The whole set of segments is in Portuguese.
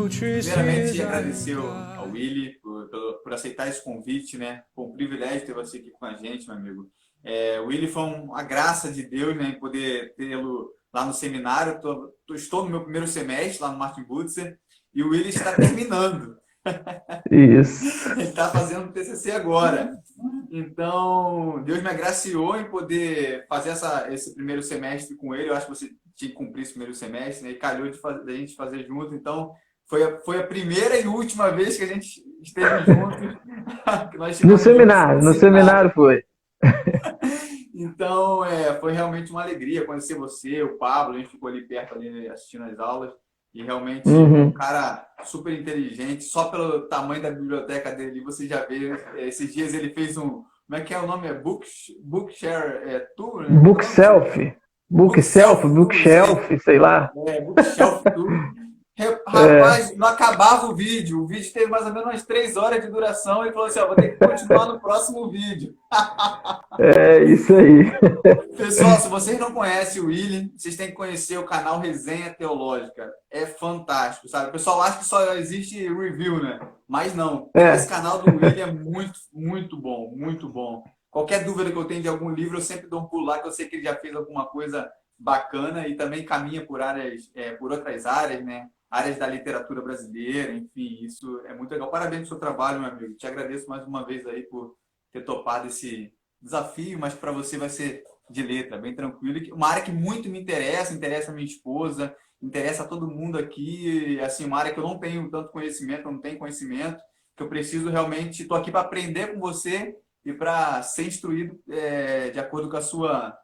Primeiramente, agradecer ao Willy por aceitar esse convite, né? Foi um privilégio ter você aqui com a gente, meu amigo. O Willy foi uma graça de Deus, né? Em poder tê-lo lá no seminário. Estou no meu primeiro semestre lá no Martin Butzer e o Willy está terminando. Isso. Ele está fazendo TCC agora. Então, Deus me agraciou em poder fazer esse primeiro semestre com ele. Eu acho que você tinha que cumprir esse primeiro semestre, né? E calhou da gente fazer junto. Então, foi a primeira e última vez que a gente esteve juntos, que nós No estivemos juntos no seminário, no seminário. seminário foi. Então, foi realmente uma alegria conhecer você, o Pablo. A gente ficou ali perto, ali, assistindo as aulas. E realmente um Uhum. cara super inteligente. Só pelo tamanho da biblioteca dele, você já vê. Esses dias ele fez um. Como é que é o nome? Bookshare Tour, né? Qual é o nome? Bookshelf. Bookshelf, Bookshelf Tour, isso aí. bookshelf, sei lá. Bookshelf Tour. É, Rapaz, não acabava o vídeo. O vídeo teve mais ou menos umas 3 horas de duração. Ele falou assim: ó, vou ter que continuar no próximo vídeo. é isso aí. Pessoal, se vocês não conhecem o William, vocês têm que conhecer o canal Resenha Teológica. É fantástico, sabe? O pessoal acha que só existe review, né? Mas não. Esse É, canal do William é muito, muito bom, muito bom. Qualquer dúvida que eu tenho de algum livro, eu sempre dou um pulo lá, que eu sei que ele já fez alguma coisa bacana e também caminha por áreas, por outras áreas, né? Áreas da literatura brasileira, enfim, isso é muito legal. Parabéns pelo seu trabalho, meu amigo. Te agradeço mais uma vez aí por ter topado esse desafio, mas para você vai ser de letra, bem tranquilo. Uma área que muito me interessa a minha esposa, interessa a todo mundo aqui. Assim, uma área que eu não tenho tanto conhecimento, eu não tenho conhecimento, que eu preciso realmente. Estou aqui para aprender com você e para ser instruído de acordo com a sua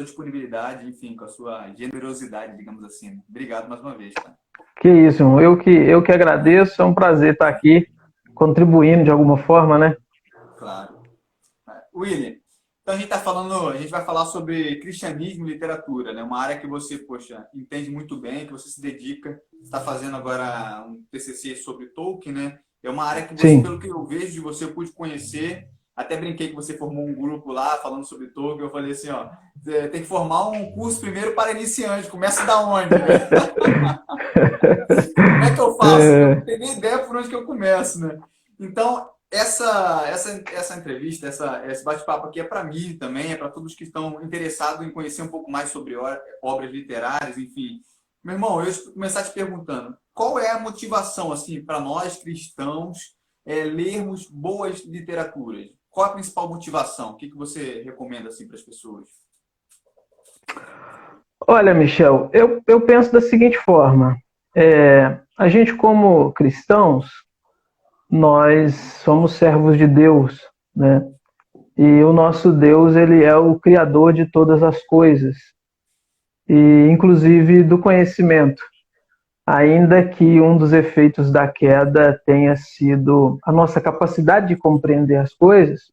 disponibilidade, enfim, com a sua generosidade, digamos assim. Obrigado mais uma vez, cara. que isso, irmão. Eu que agradeço, é um prazer estar aqui contribuindo de alguma forma, né? Claro. William, então a gente vai falar sobre cristianismo e literatura, né? Uma área que você, poxa, entende muito bem, que você se dedica, está fazendo agora um TCC sobre Tolkien, né? É uma área que você, Sim. pelo que eu vejo de você, eu pude conhecer. Até brinquei que você formou um grupo lá falando sobre Tolkien. Eu falei assim, ó, tem que formar um curso primeiro para iniciantes. Começa da onde, né? Como é que eu faço? Eu não É, tenho nem ideia por onde que eu começo, né? Então, essa entrevista, esse bate-papo aqui é para mim também, é para todos que estão interessados em conhecer um pouco mais sobre obras literárias, enfim. Meu irmão, eu vou começar te perguntando, qual é a motivação, assim, para nós cristãos lermos boas literaturas? Qual a principal motivação? O que você recomenda, assim, para as pessoas? olha, Michel, eu penso da seguinte forma: a gente, como cristãos, nós somos servos de Deus, né? E o nosso Deus, ele é o criador de todas as coisas, e inclusive do conhecimento. Ainda que um dos efeitos da queda tenha sido a nossa capacidade de compreender as coisas,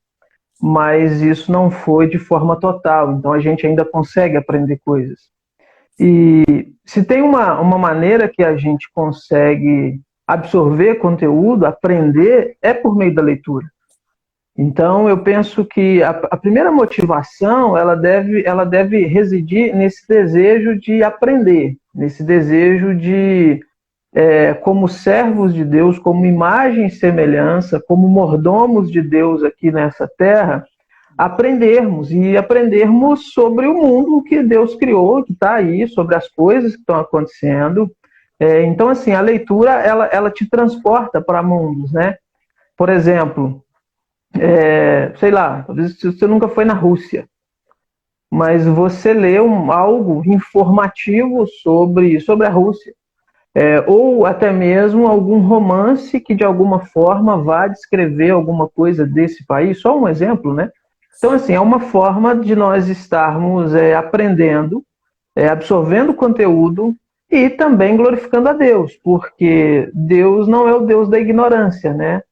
mas isso não foi de forma total, então a gente ainda consegue aprender coisas. E se tem uma maneira que a gente consegue absorver conteúdo, aprender, é por meio da leitura. Então, eu penso que a primeira motivação ela deve residir nesse desejo de aprender, nesse desejo de, como servos de Deus, como imagem e semelhança, como mordomos de Deus aqui nessa terra, aprendermos sobre o mundo que Deus criou, que está aí, sobre as coisas que estão acontecendo. Então, assim, a leitura, ela te transporta para mundos, né? Por exemplo, sei lá, talvez você nunca foi na Rússia, mas você lê algo informativo sobre a Rússia, ou até mesmo algum romance que de alguma forma vá descrever alguma coisa desse país, só um exemplo, né? Então, Sim. assim, é uma forma de nós estarmos aprendendo, absorvendo conteúdo e também glorificando a Deus, porque Deus não é o Deus da ignorância, né?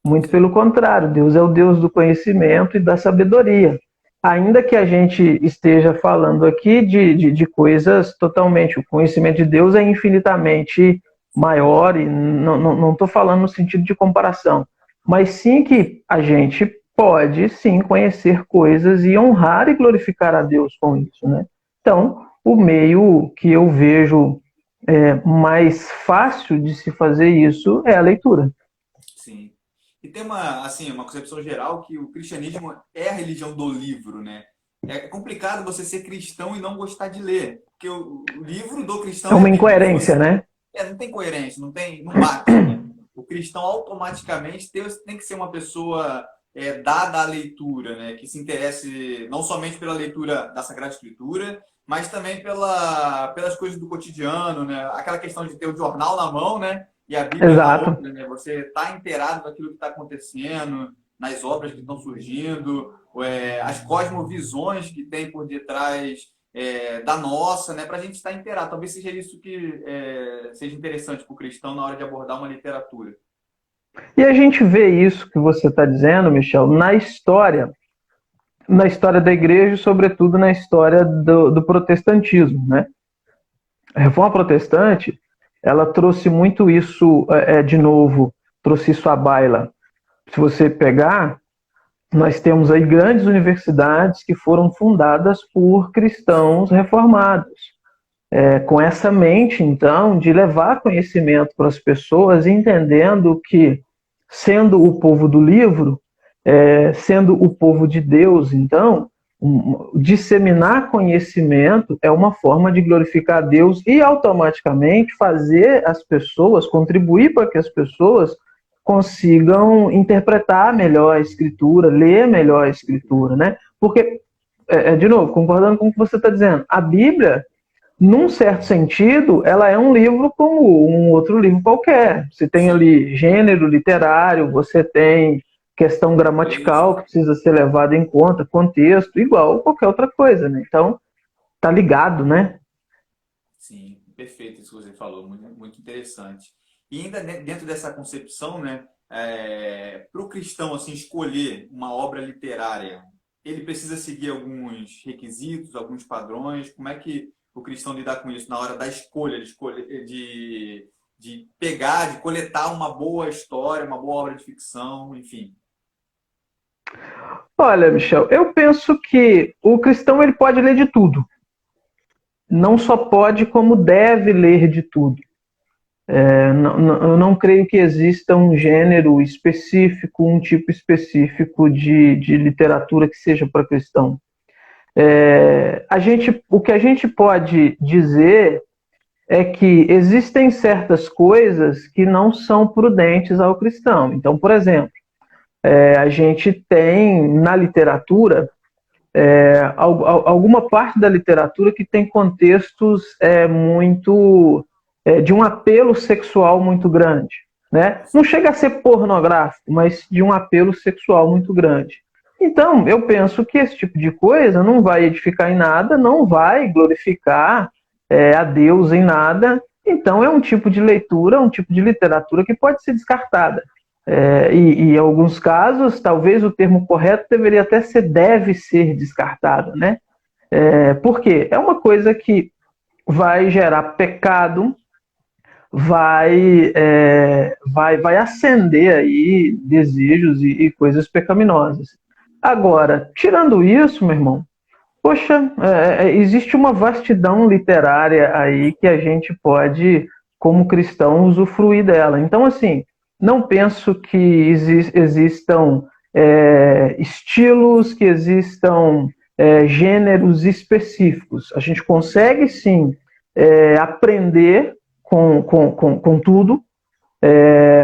Muito pelo Sim. contrário, Deus é o Deus do conhecimento e da sabedoria. Ainda que a gente esteja falando aqui de coisas totalmente, o conhecimento de Deus é infinitamente maior, e não estou falando no sentido de comparação, mas sim que a gente pode sim conhecer coisas e honrar e glorificar a Deus com isso, né? Então, o meio que eu vejo mais fácil de se fazer isso é a leitura. Sim. E tem uma concepção geral que o cristianismo é a religião do livro, né? É complicado você ser cristão e não gostar de ler, porque o livro do É cristão é a uma Bíblia. incoerência, né? Não tem coerência, não bate, né? O cristão automaticamente tem que ser uma pessoa dada à leitura, né? Que se interesse não somente pela leitura da Sagrada Escritura, mas também pelas coisas do cotidiano, né? Aquela questão de ter o jornal na mão, né? E a Bíblia na Exato. outra, né? Você está inteirado daquilo que está acontecendo, nas obras que estão surgindo, as cosmovisões que tem por detrás da nossa, né? Para a gente estar inteirado. Talvez seja isso que seja interessante para o cristão na hora de abordar uma literatura. E a gente vê isso que você está dizendo, Michel, na história da igreja e, sobretudo, na história do protestantismo, né? A Reforma Protestante, ela trouxe muito isso de novo, trouxe isso à baila. Se você pegar, nós temos aí grandes universidades que foram fundadas por cristãos reformados, com essa mente, então, de levar conhecimento para as pessoas, entendendo que, sendo o povo do livro, sendo o povo de Deus, então, disseminar conhecimento é uma forma de glorificar a Deus e automaticamente fazer as pessoas, contribuir para que as pessoas consigam interpretar melhor a escritura, ler melhor a escritura, né? Porque, de novo, concordando com o que você está dizendo, a Bíblia, num certo sentido, ela é um livro como um outro livro qualquer. Você tem ali gênero literário, você tem questão gramatical que precisa ser levada em conta, contexto, igual qualquer outra coisa, né? Então, tá ligado, né? Sim, perfeito isso que você falou, muito, muito interessante. E ainda dentro dessa concepção, né, para o cristão assim, escolher uma obra literária, ele precisa seguir alguns requisitos, alguns padrões. Como é que o cristão lidar com isso na hora da escolha, de pegar, de coletar uma boa história, uma boa obra de ficção, enfim? Olha, Michel, eu penso que o cristão ele pode ler de tudo. Não só pode, como deve ler de tudo. Eu não creio que exista um gênero específico, um tipo específico de literatura que seja para cristão. O que a gente pode dizer é que existem certas coisas que não são prudentes ao cristão. Então, por exemplo, a gente tem na literatura alguma parte da literatura que tem contextos muito de um apelo sexual muito grande, né? Não chega a ser pornográfico, mas de um apelo sexual muito grande. Então, eu penso que esse tipo de coisa não vai edificar em nada, não vai glorificar a Deus em nada. Então, é um tipo de leitura, um tipo de literatura que pode ser descartada. E em alguns casos, talvez o termo correto deveria até ser deve ser descartado, né? Por quê? É uma coisa que vai gerar pecado, vai acender aí desejos e coisas pecaminosas. Agora, tirando isso, meu irmão, poxa, existe uma vastidão literária aí que a gente pode, como cristão, usufruir dela. Então, assim, não penso que existam estilos, que existam gêneros específicos. A gente consegue, sim, aprender com tudo,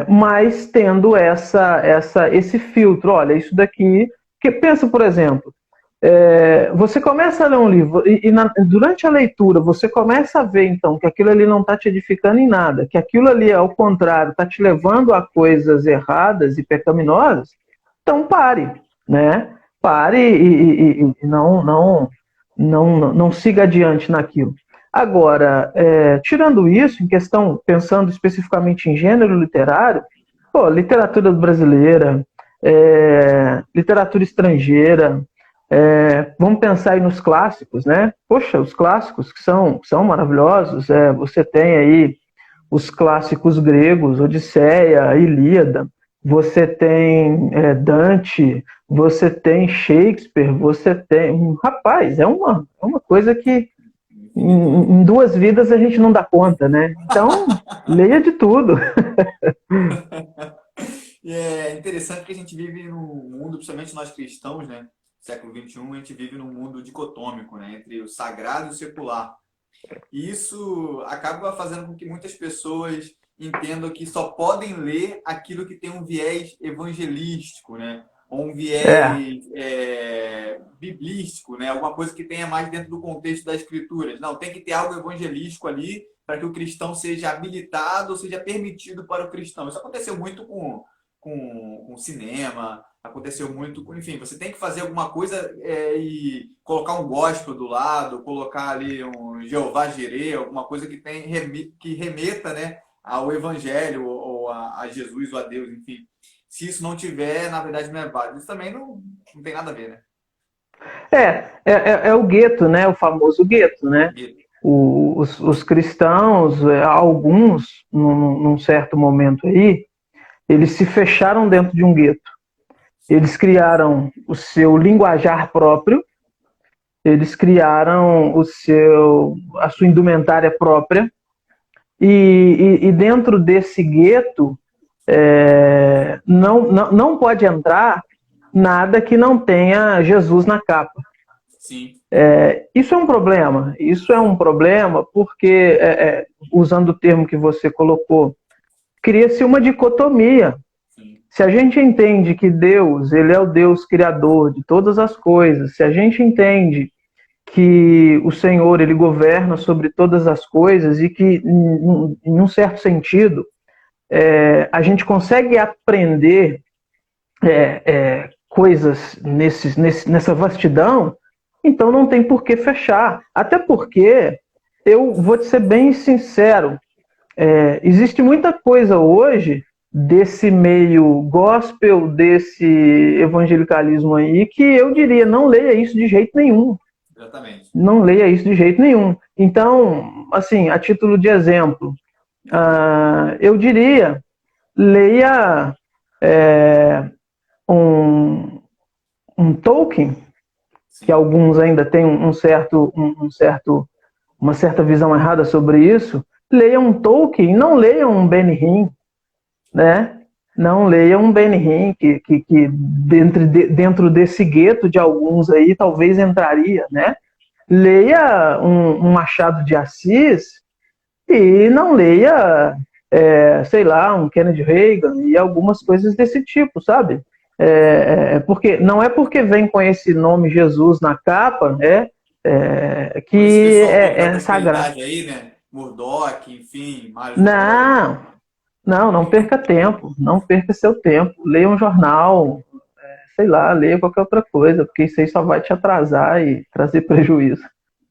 mas tendo esse filtro. Olha, isso daqui... Porque pensa, por exemplo, você começa a ler um livro durante a leitura você começa a ver então que aquilo ali não está te edificando em nada, que aquilo ali ao contrário está te levando a coisas erradas e pecaminosas, então pare, né? Pare e não siga adiante naquilo. Agora, tirando isso, em questão, pensando especificamente em gênero literário, literatura brasileira, literatura estrangeira, vamos pensar aí nos clássicos, né? Poxa, os clássicos que são maravilhosos. Você tem aí os clássicos gregos, Odisseia, Ilíada, você tem Dante, você tem Shakespeare, você tem... Rapaz, é uma coisa que Em 2 vidas a gente não dá conta, né? Então, leia de tudo. E é interessante que a gente vive num mundo, principalmente nós cristãos, né? Século XXI, a gente vive num mundo dicotômico, né? Entre o sagrado e o secular. E isso acaba fazendo com que muitas pessoas entendam que só podem ler aquilo que tem um viés evangelístico, né? Ou um É, viés biblístico, né? Alguma coisa que tenha mais dentro do contexto das escrituras. Não, tem que ter algo evangelístico ali para que o cristão seja habilitado ou seja permitido para o cristão. Isso aconteceu muito com cinema, aconteceu muito com, enfim, você tem que fazer alguma coisa e colocar um gospel do lado, colocar ali um Jeová Jireh, alguma coisa que que remeta, né, ao evangelho ou a Jesus ou a Deus, enfim. Se isso não tiver, na verdade não é válido. Isso também não tem nada a ver, né? é o gueto, né? O famoso gueto, né? Os cristãos, alguns, num certo momento aí, eles se fecharam dentro de um gueto. Eles criaram o seu linguajar próprio, eles criaram a sua indumentária própria, e dentro desse gueto não pode entrar nada que não tenha Jesus na capa. Sim. Isso é um problema. Isso é um problema porque, usando o termo que você colocou, cria-se uma dicotomia. Sim. Se a gente entende que Deus, ele é o Deus criador de todas as coisas, se a gente entende que o Senhor, ele governa sobre todas as coisas e que, em um certo sentido, a gente consegue aprender coisas nessa vastidão, então não tem por que fechar. Até porque, eu vou te ser bem sincero, existe muita coisa hoje desse meio gospel, desse evangelicalismo aí, que eu diria, não leia isso de jeito nenhum. Exatamente. Não leia isso de jeito nenhum. Então, assim, a título de exemplo, eu diria, leia um, um Tolkien, que Sim. alguns ainda têm uma certa visão errada sobre isso. Leia um Tolkien, não leia um Benihim, né? Não leia um Benihim, que dentro desse gueto de alguns aí talvez entraria, né? Leia um Machado de Assis e não leia, sei lá, um Kennedy Reagan e algumas coisas desse tipo, sabe? Porque não é porque vem com esse nome Jesus na capa, Por esse que pessoal todo da é sagrado. prosperidade aí, né? Murdoch, enfim, Miles Moore. Não, não perca tempo, não perca seu tempo. Leia um jornal, sei lá, leia qualquer outra coisa, porque isso aí só vai te atrasar e trazer prejuízo.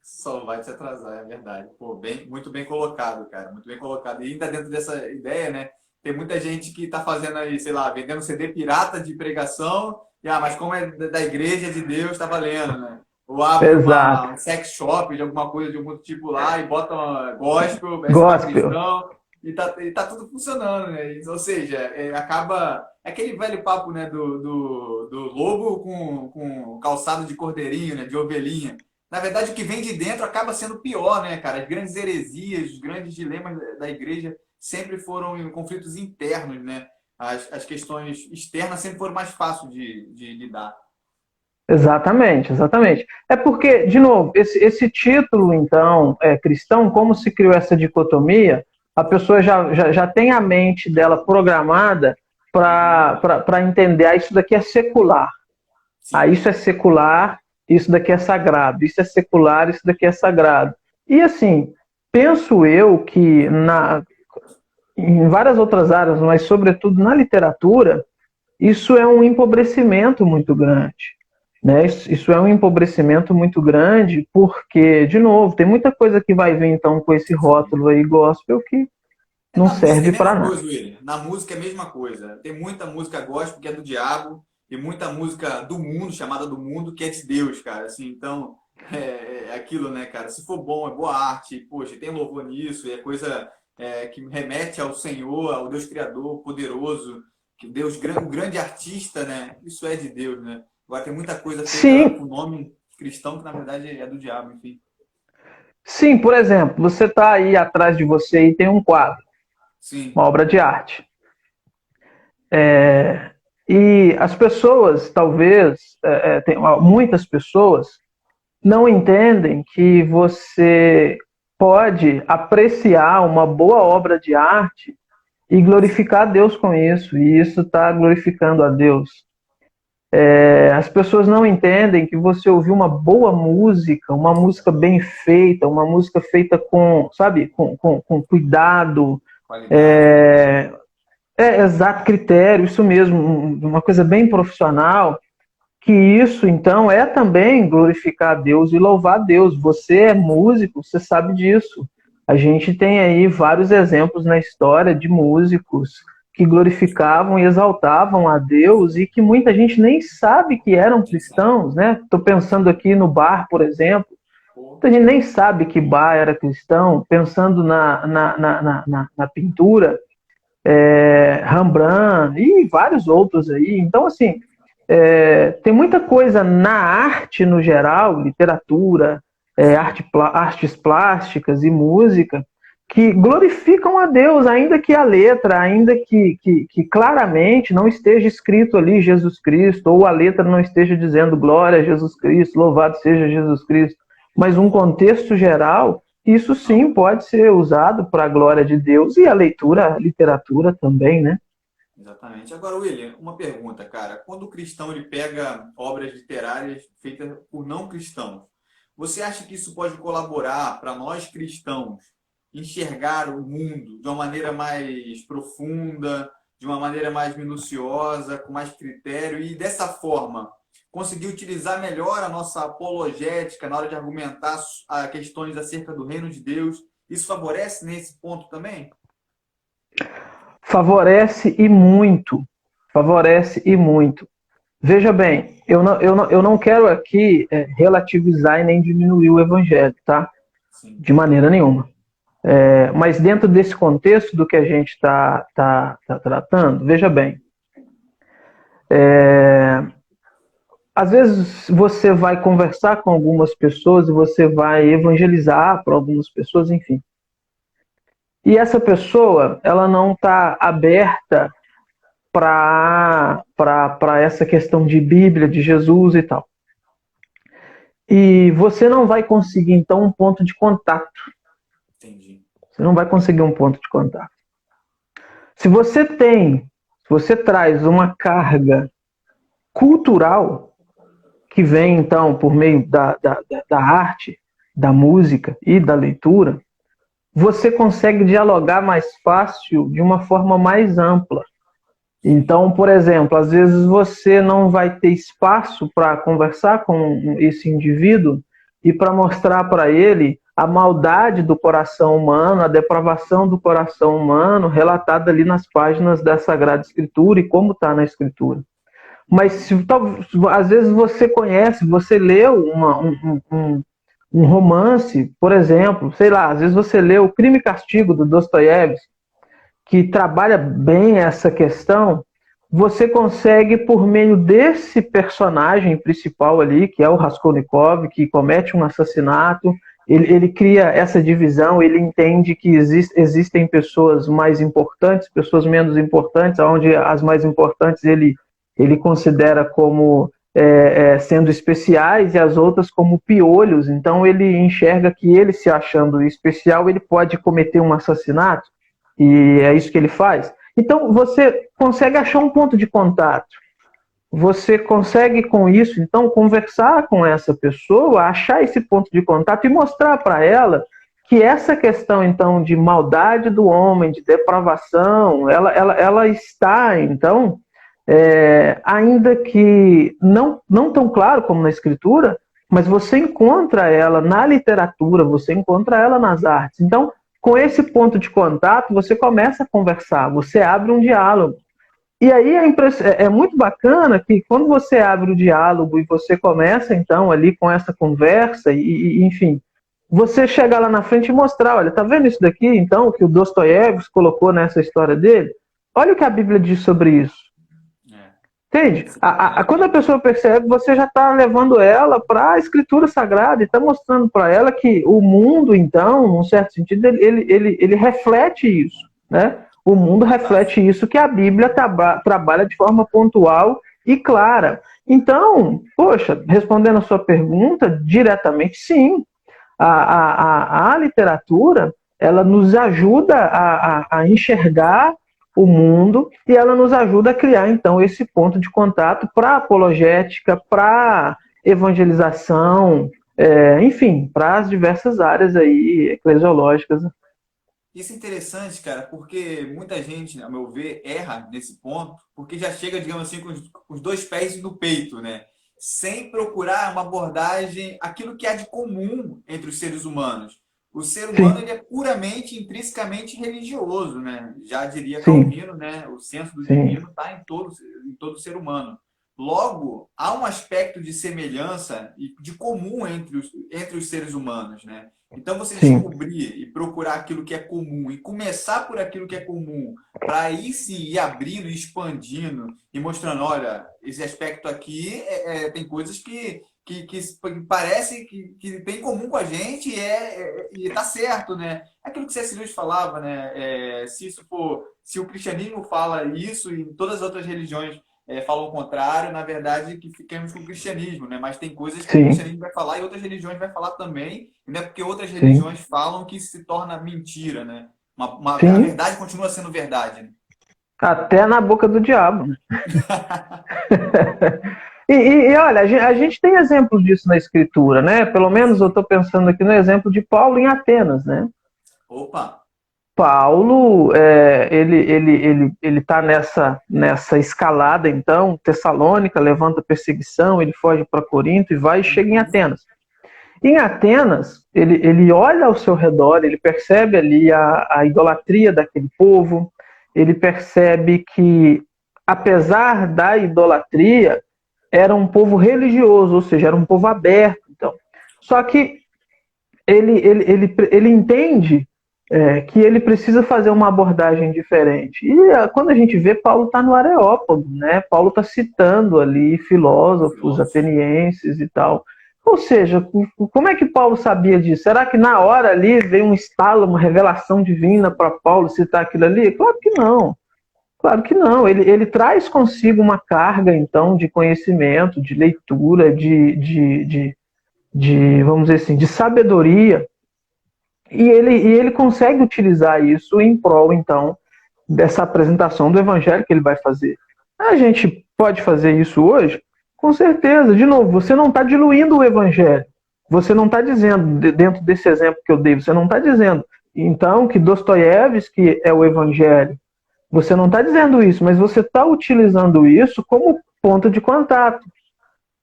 Só vai te atrasar, é verdade. Pô, muito bem colocado, cara. Muito bem colocado. E ainda dentro dessa ideia, né? Tem muita gente que está fazendo aí, sei lá, vendendo CD pirata de pregação. Mas como é da igreja de Deus, está valendo, né? Ou abre Exato. um sex shop de alguma coisa de algum tipo lá e bota uma gospel, veste para Gospel. cristão e tá tudo funcionando, né? Ou seja, acaba. É aquele velho papo, né, do lobo com calçado de cordeirinho, né? De ovelhinha. Na verdade, o que vem de dentro acaba sendo pior, né, cara? As grandes heresias, os grandes dilemas da igreja sempre foram em conflitos internos, né? As questões externas sempre foram mais fáceis de lidar. Exatamente, exatamente. É porque, de novo, esse título, então, cristão, como se criou essa dicotomia, a pessoa já tem a mente dela programada Uhum. para entender, isso daqui é secular, Sim. isso é secular, isso daqui é sagrado, isso é secular, isso daqui é sagrado. E assim, penso eu que em várias outras áreas, mas sobretudo na literatura, isso é um empobrecimento muito grande. Né? Isso é um empobrecimento muito grande, porque, de novo, tem muita coisa que vai vir então com esse Sim. rótulo aí gospel que não Na música é serve a para mesma nada. coisa, William. Na música é a mesma coisa. Tem muita música gospel que é do diabo e muita música do mundo, chamada do mundo, que é de Deus, cara. Assim, então, é aquilo, né, cara? Se for bom, é boa arte, poxa, tem louvor nisso, é coisa que remete ao Senhor, ao Deus Criador, poderoso, que Deus, o grande artista, né? Isso é de Deus, né? Agora tem muita coisa feita com Sim, nome cristão que, na verdade, é do diabo, enfim. Sim, por exemplo, você está aí atrás de você e tem um quadro, Sim, uma obra de arte. E as pessoas, talvez, muitas pessoas, não entendem que você pode apreciar uma boa obra de arte e glorificar a Deus com isso, e isso está glorificando a Deus. As pessoas não entendem que você ouvir uma boa música, uma música bem feita, uma música feita com, sabe, com cuidado, qualidade, né? exato critério, isso mesmo, uma coisa bem profissional, que isso, então, é também glorificar a Deus e louvar a Deus. Você é músico, você sabe disso. A gente tem aí vários exemplos na história de músicos que glorificavam e exaltavam a Deus e que muita gente nem sabe que eram Nem sabe. cristãos, né? Estou pensando aqui no Bar, por exemplo. Pô, Muita gente nem sabe que Bar era cristão, pensando na pintura, Rembrandt e vários outros aí. Então, assim, tem muita coisa na arte no geral, literatura, sim. artes plásticas e música, que glorificam a Deus, ainda que a letra, ainda que claramente não esteja escrito ali Jesus Cristo, ou a letra não esteja dizendo glória a Jesus Cristo, louvado seja Jesus Cristo, mas um contexto geral, isso sim Não, pode ser usado para a glória de Deus e a leitura, a literatura também, né? exatamente. Agora, William, uma pergunta, cara. Quando o cristão ele pega obras literárias feitas por não cristãos, você acha que isso pode colaborar para nós cristãos enxergar o mundo de uma maneira mais profunda, de uma maneira mais minuciosa, com mais critério e dessa forma conseguir utilizar melhor a nossa apologética na hora de argumentar questões acerca do reino de Deus? Isso favorece nesse ponto também? Favorece e muito. Favorece e muito. Veja bem, eu não quero aqui relativizar e nem diminuir o evangelho, tá? Sim, De maneira nenhuma. Mas dentro desse contexto do que a gente está tratando, veja bem, às vezes você vai conversar com algumas pessoas e você vai evangelizar para algumas pessoas, enfim. E essa pessoa, ela não está aberta para essa questão de Bíblia, de Jesus e tal. E você não vai conseguir, então, um ponto de contato. entendi. Você não vai conseguir um ponto de contato. Se você tem, se você traz uma carga cultural, que vem, então, por meio da arte, da música e da leitura, você consegue dialogar mais fácil, de uma forma mais ampla. Sim, Então, por exemplo, às vezes você não vai ter espaço para conversar com esse indivíduo e para mostrar para ele a maldade do coração humano, a depravação do coração humano, relatada ali nas páginas da Sagrada Escritura e como está na Escritura. Mas às vezes você conhece, você leu um romance, por exemplo, sei lá, às vezes você leu Crime e Castigo do Dostoiévski, que trabalha bem essa questão, você consegue, por meio desse personagem principal ali, que é o Raskolnikov, que comete um assassinato, ele cria essa divisão, ele entende que existem pessoas mais importantes, pessoas menos importantes, onde as mais importantes ele considera como sendo especiais e as outras como piolhos. Então ele enxerga que ele, se achando especial, ele pode cometer um assassinato, e é isso que ele faz. Então você consegue achar um ponto de contato. Você consegue com isso, então, conversar com essa pessoa, achar esse ponto de contato e mostrar para ela que essa questão, então, de maldade do homem, de depravação, ela está, então, ainda que não tão claro como na escritura, mas você encontra ela na literatura, você encontra ela nas artes. Então, com esse ponto de contato, você começa a conversar, você abre um diálogo. E aí é muito bacana que quando você abre o diálogo e você começa, então, ali com essa conversa, enfim, você chegar lá na frente e mostrar, olha, tá vendo isso daqui, então, que o Dostoiévski colocou nessa história dele? Olha o que a Bíblia diz sobre isso. é. Entende? Quando a pessoa percebe, você já está levando ela para a Escritura Sagrada e está mostrando para ela que o mundo, então, num certo sentido, ele reflete isso, né? O mundo reflete isso que a Bíblia trabalha de forma pontual e clara. Então, poxa, respondendo a sua pergunta, diretamente sim. A literatura, ela nos ajuda a enxergar o mundo e ela nos ajuda a criar, então, esse ponto de contato para apologética, para evangelização, enfim, para as diversas áreas aí eclesiológicas. Isso é interessante, cara, porque muita gente, a meu ver, erra nesse ponto, porque já chega, digamos assim, com os dois pés no peito, né? Sem procurar uma abordagem, aquilo que há de comum entre os seres humanos. O ser humano, Sim, ele é puramente, intrinsecamente religioso, né? Já diria sim, Calvino, né? O senso do sim, divino está em todo ser humano. Logo, há um aspecto de semelhança e de comum entre os seres humanos, né? Então, você sim, descobrir e procurar aquilo que é comum e começar por aquilo que é comum, para aí sim ir abrindo, expandindo e mostrando, olha, esse aspecto aqui tem coisas que parece que tem em comum com a gente e tá certo, né? É aquilo que C.S. Lewis falava, né? Se o cristianismo fala isso e todas as outras religiões falam o contrário, na verdade, que fiquemos com o cristianismo, né? Mas tem coisas que o sim, cristianismo vai falar e outras religiões vai falar também, e não é porque outras sim, religiões falam que se torna mentira, né? A sim. verdade continua sendo verdade, né? Até na boca do diabo, né? E olha, a gente tem exemplos disso na Escritura, né? Pelo menos eu estou pensando aqui no exemplo de Paulo em Atenas, né? Opa, Paulo, ele está nessa escalada, então, Tessalônica, levanta perseguição, ele foge para Corinto e vai e chega em uhum. Atenas. Em Atenas, ele olha ao seu redor, ele percebe ali a idolatria daquele povo, ele percebe que, apesar da idolatria, era um povo religioso, ou seja, era um povo aberto. Então. Só que ele entende que ele precisa fazer uma abordagem diferente. E quando a gente vê, Paulo está no Areópago, né? Paulo está citando ali filósofos Filósofo. atenienses e tal. Ou seja, como é que Paulo sabia disso? Será que na hora ali veio um estalo, uma revelação divina para Paulo citar aquilo ali? Claro que não. Claro que não. Ele traz consigo uma carga, então, de conhecimento, de leitura, vamos dizer assim, de sabedoria, e ele consegue utilizar isso em prol, então, dessa apresentação do evangelho que ele vai fazer. A gente pode fazer isso hoje? Com certeza. De novo, você não está diluindo o evangelho. Você não está dizendo, dentro desse exemplo que eu dei, você não está dizendo, então, que Dostoiévski é o evangelho. Você não está dizendo isso, mas você está utilizando isso como ponto de contato.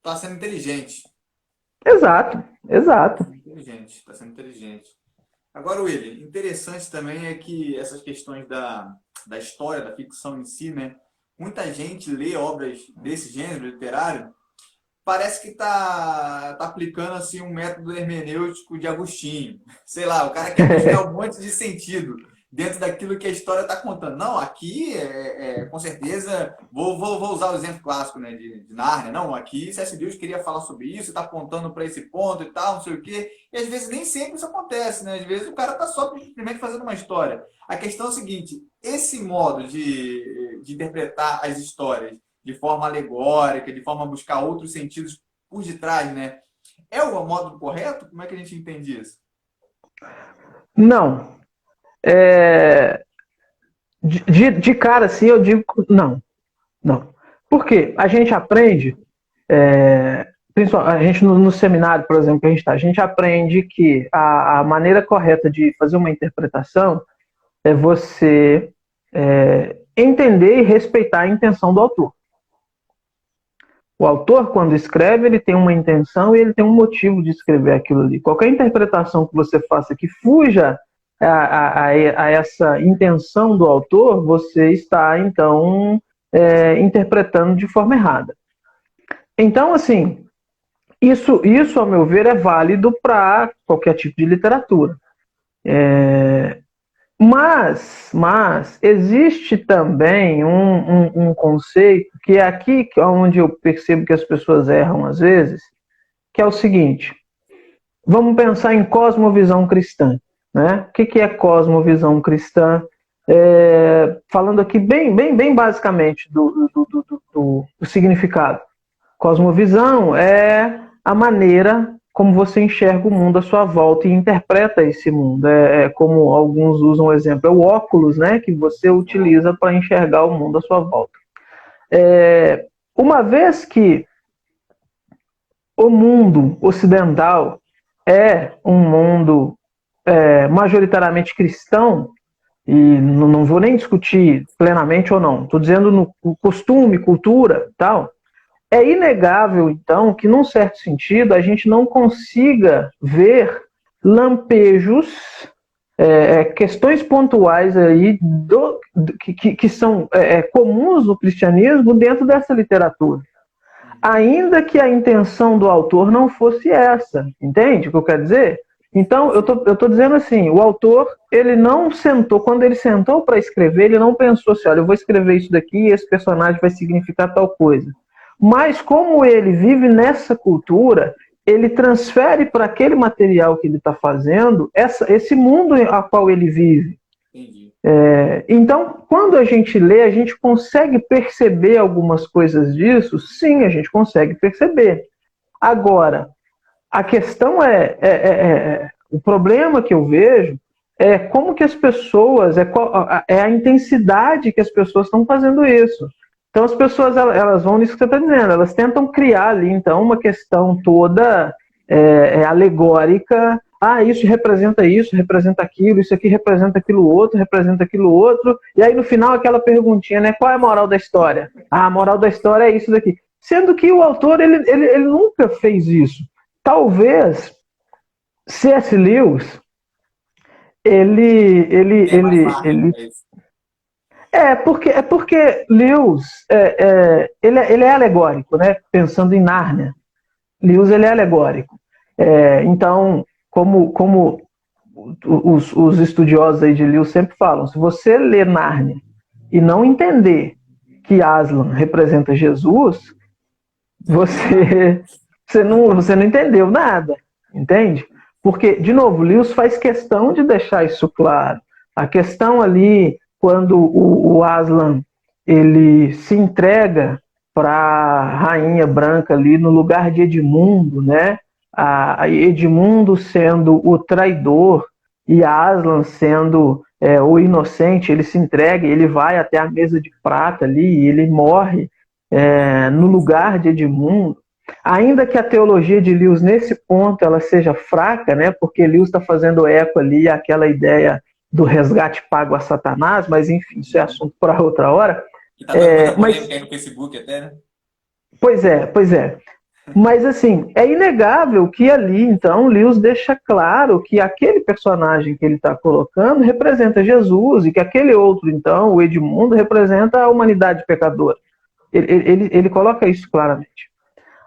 Tá sendo inteligente. Exato, Tá exato. sendo inteligente, tá sendo inteligente. Agora, William, interessante também é que essas questões da história, da ficção em si, né? Muita gente lê obras desse gênero literário, parece que tá aplicando assim um método hermenêutico de Agostinho. Sei lá, o cara quer buscar um monte de sentido dentro daquilo que a história está contando. Não, aqui, com certeza, vou usar o exemplo clássico, né, de Nárnia. Não, aqui C.S. Lewis queria falar sobre isso, está apontando para esse ponto e tal, não sei o quê. E às vezes nem sempre isso acontece, né? Às vezes o cara está só simplesmente fazendo uma história. A questão é o seguinte, esse modo de interpretar as histórias de forma alegórica, de forma a buscar outros sentidos por detrás, né? É o modo correto? Como é que a gente entende isso? Não. É, de cara, assim, eu digo não, não. Por quê? A gente aprende, a gente no seminário, por exemplo, que a gente aprende que a maneira correta de fazer uma interpretação é você entender e respeitar a intenção do autor. O autor, quando escreve, ele tem uma intenção e ele tem um motivo de escrever aquilo ali. Qualquer interpretação que você faça que fuja a essa intenção do autor, você está, então, interpretando de forma errada. Então, assim, isso, ao meu ver, é válido para qualquer tipo de literatura. Mas existe também um conceito que é aqui onde eu percebo que as pessoas erram às vezes, que é o seguinte: vamos pensar em cosmovisão cristã, né? O que é cosmovisão cristã? Falando aqui bem basicamente do significado. Cosmovisão é a maneira como você enxerga o mundo à sua volta e interpreta esse mundo. Como alguns usam o exemplo, é o óculos, né, que você utiliza para enxergar o mundo à sua volta. Uma vez que o mundo ocidental é um mundo majoritariamente cristão, e não vou nem discutir plenamente ou não, estou dizendo no costume, cultura tal, é inegável, então, que, num certo sentido, a gente não consiga ver lampejos, questões pontuais aí que são comuns no cristianismo dentro dessa literatura. Ainda que a intenção do autor não fosse essa, entende o que eu quero dizer? Então, eu tô dizendo assim, o autor, ele não sentou, quando ele sentou para escrever, ele não pensou assim, olha, eu vou escrever isso daqui e esse personagem vai significar tal coisa. Mas como ele vive nessa cultura, ele transfere para aquele material que ele está fazendo esse mundo a qual ele vive. Entendi. Então, quando a gente lê, a gente consegue perceber algumas coisas disso? Sim, a gente consegue perceber. Agora, a questão o problema que eu vejo é como que as pessoas, é a intensidade que as pessoas estão fazendo isso. Então as pessoas elas vão nisso que você está dizendo, elas tentam criar ali então uma questão toda alegórica. Isso representa aquilo, isso aqui representa aquilo outro, e aí no final aquela perguntinha, né? Qual é a moral da história? A moral da história é isso daqui. Sendo que o autor, ele nunca fez isso. Talvez C.S. Lewis, ele porque Lewis ele é alegórico, né? Pensando em Nárnia, Lewis ele é alegórico. Então, como os estudiosos aí de Lewis sempre falam, se você ler Nárnia e não entender que Aslan representa Jesus, você não entendeu nada, entende? Porque, de novo, Lewis faz questão de deixar isso claro. A questão ali, quando o Aslan ele se entrega para a rainha branca ali no lugar de Edmundo, né? A Edmundo sendo o traidor e Aslan sendo o inocente, ele se entrega, ele vai até a mesa de prata ali e ele morre no lugar de Edmundo. Ainda que a teologia de Lewis nesse ponto ela seja fraca, né? Porque Lewis está fazendo eco ali àquela ideia do resgate pago a Satanás, mas enfim, isso é assunto para outra hora. E tá dando muita polêmica aí no Facebook até, né? Pois é. Mas assim, é inegável que ali, então, Lewis deixa claro que aquele personagem que ele está colocando representa Jesus e que aquele outro, então, o Edmundo, representa a humanidade pecadora. Ele coloca isso claramente.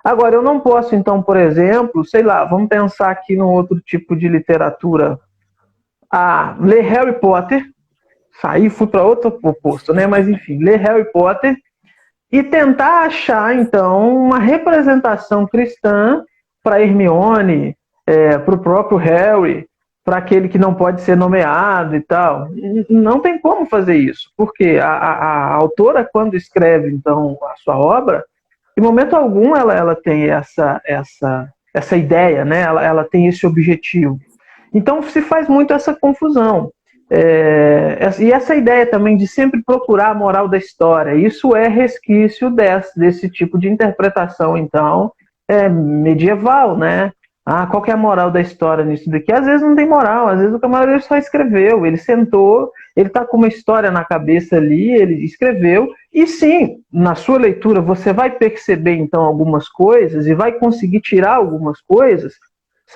Agora, eu não posso, então, por exemplo, sei lá, vamos pensar aqui num outro tipo de literatura. Ler Harry Potter, fui para outro oposto, né? Mas enfim, ler Harry Potter e tentar achar, então, uma representação cristã para Hermione, para o próprio Harry, para aquele que não pode ser nomeado e tal. Não tem como fazer isso, porque a autora, quando escreve, então, a sua obra, em momento algum ela tem essa ideia, né? Ela tem esse objetivo. Então se faz muito essa confusão. E essa ideia também de sempre procurar a moral da história, isso é resquício desse tipo de interpretação, então, medieval, né? Qual que é a moral da história nisso daqui? Às vezes não tem moral, às vezes o camarada ele só escreveu, ele sentou, ele está com uma história na cabeça ali, ele escreveu, e sim, na sua leitura você vai perceber então algumas coisas e vai conseguir tirar algumas coisas,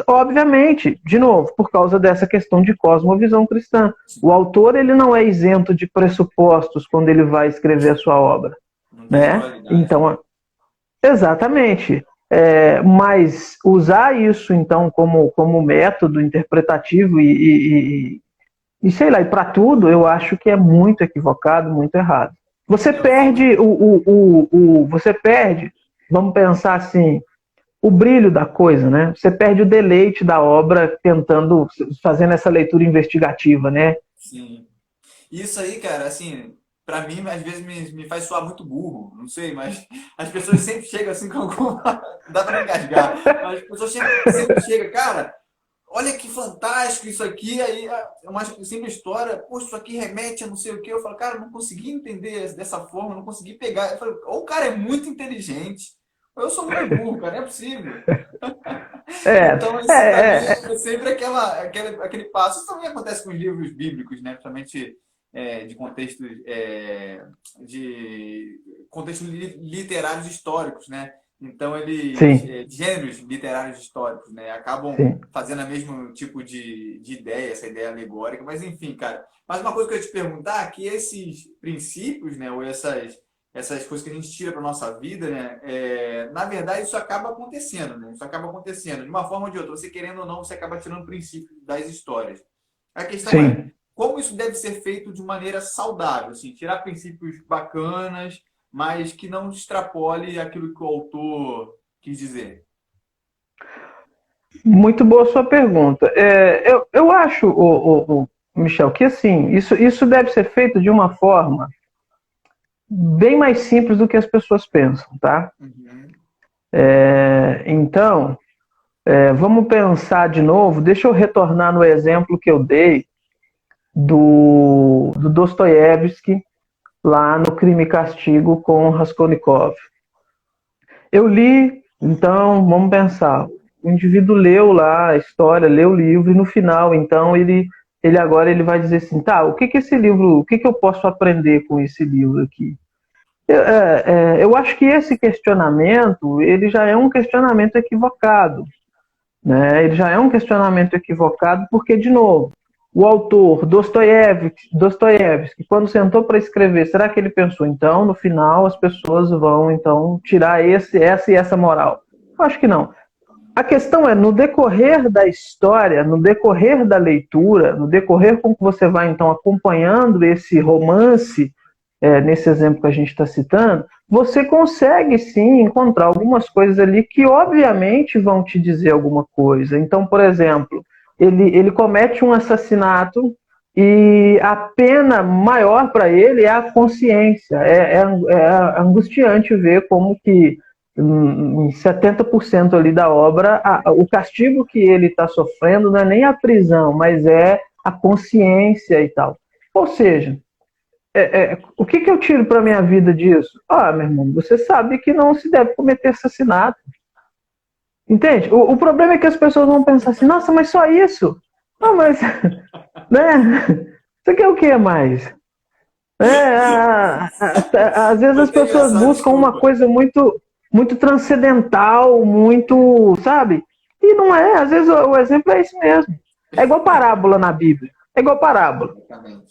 obviamente, de novo, por causa dessa questão de cosmovisão cristã. O autor ele não é isento de pressupostos quando ele vai escrever a sua obra, né? Então, exatamente. Mas usar isso então como método interpretativo e E sei lá, e para tudo eu acho que é muito equivocado, muito errado. Você perde você perde, vamos pensar assim, o brilho da coisa, né? Você perde o deleite da obra tentando, fazendo essa leitura investigativa, né? Sim. Isso aí, cara, assim, pra mim, às vezes me faz soar muito burro, não sei, mas as pessoas sempre chegam assim com alguma. Dá pra me engasgar, mas as pessoas sempre chegam, cara, olha que fantástico isso aqui, aí é uma simples história, poxa, isso aqui remete a não sei o quê. Eu falo, cara, eu não consegui entender dessa forma, não consegui pegar. Eu falo, ou o cara é muito inteligente, ou eu sou muito burro, cara, não é possível. É, Então, isso para mim é, é sempre aquele passo. Isso também acontece com os livros bíblicos, né? Principalmente de contextos literários históricos, né? Então, eles, sim, gêneros literários históricos, né? Acabam sim. fazendo o mesmo tipo de ideia, essa ideia alegórica. Mas, enfim, cara. Mas uma coisa que eu ia te perguntar é que esses princípios, né? Ou essas coisas que a gente tira para nossa vida, né? Na verdade, isso acaba acontecendo, né? Isso acaba acontecendo de uma forma ou de outra. Você querendo ou não, você acaba tirando princípios das histórias. A questão é Sim. como isso deve ser feito de maneira saudável, assim, tirar princípios bacanas, mas que não extrapole aquilo que o autor quis dizer. Muito boa sua pergunta. Eu acho, Michel, que assim, isso deve ser feito de uma forma bem mais simples do que as pessoas pensam, tá? Uhum. Então, vamos pensar de novo, deixa eu retornar no exemplo que eu dei do Dostoiévski, lá no Crime e Castigo com Raskolnikov. Eu li, então, vamos pensar, o indivíduo leu lá a história, leu o livro, e no final, então, ele agora ele vai dizer assim, tá, o que que esse livro, o que que eu posso aprender com esse livro aqui? Eu acho que esse questionamento, ele já é um questionamento equivocado, né? Ele já é um questionamento equivocado porque, de novo, o autor Dostoiévski, quando sentou para escrever, será que ele pensou, então, no final as pessoas vão então tirar essa e essa moral? Eu acho que não. A questão é, no decorrer da história, no decorrer da leitura, no decorrer com que você vai então acompanhando esse romance, nesse exemplo que a gente está citando, você consegue sim encontrar algumas coisas ali que obviamente vão te dizer alguma coisa. Então, por exemplo, ele comete um assassinato e a pena maior para ele é a consciência. É angustiante ver como que em 70% ali da obra, o castigo que ele está sofrendo não é nem a prisão, mas é a consciência e tal. Ou seja, o que, que eu tiro para minha vida disso? Ah, meu irmão, você sabe que não se deve cometer assassinato. Entende? O problema é que as pessoas vão pensar assim, nossa, mas só isso? Ah, mas, né? Você quer o que mais? Às vezes Foi as até pessoas engraçado, buscam uma desculpa. coisa muito transcendental, muito, sabe? E não é, às vezes o exemplo é esse mesmo. É igual parábola na Bíblia. É igual parábola. Exatamente.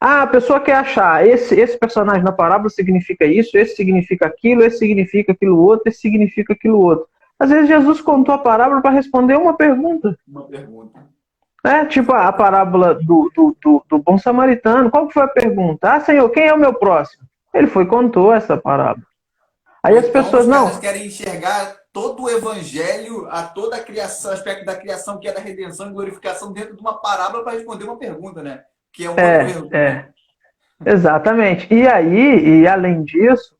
Ah, a pessoa quer achar, esse personagem na parábola significa isso, esse significa aquilo, esse significa aquilo outro, esse significa aquilo outro. Às vezes Jesus contou a parábola para responder uma pergunta. Uma pergunta. Tipo a parábola do bom samaritano. Qual que foi a pergunta? Ah, Senhor, quem é o meu próximo? Ele foi e contou essa parábola. Aí Ou as então pessoas, os caras não, querem enxergar todo o evangelho, a toda a criação, aspecto da criação, que é da redenção e glorificação, dentro de uma parábola para responder uma pergunta, né? Que é um outro é, erro também. é, exatamente. E aí, e além disso,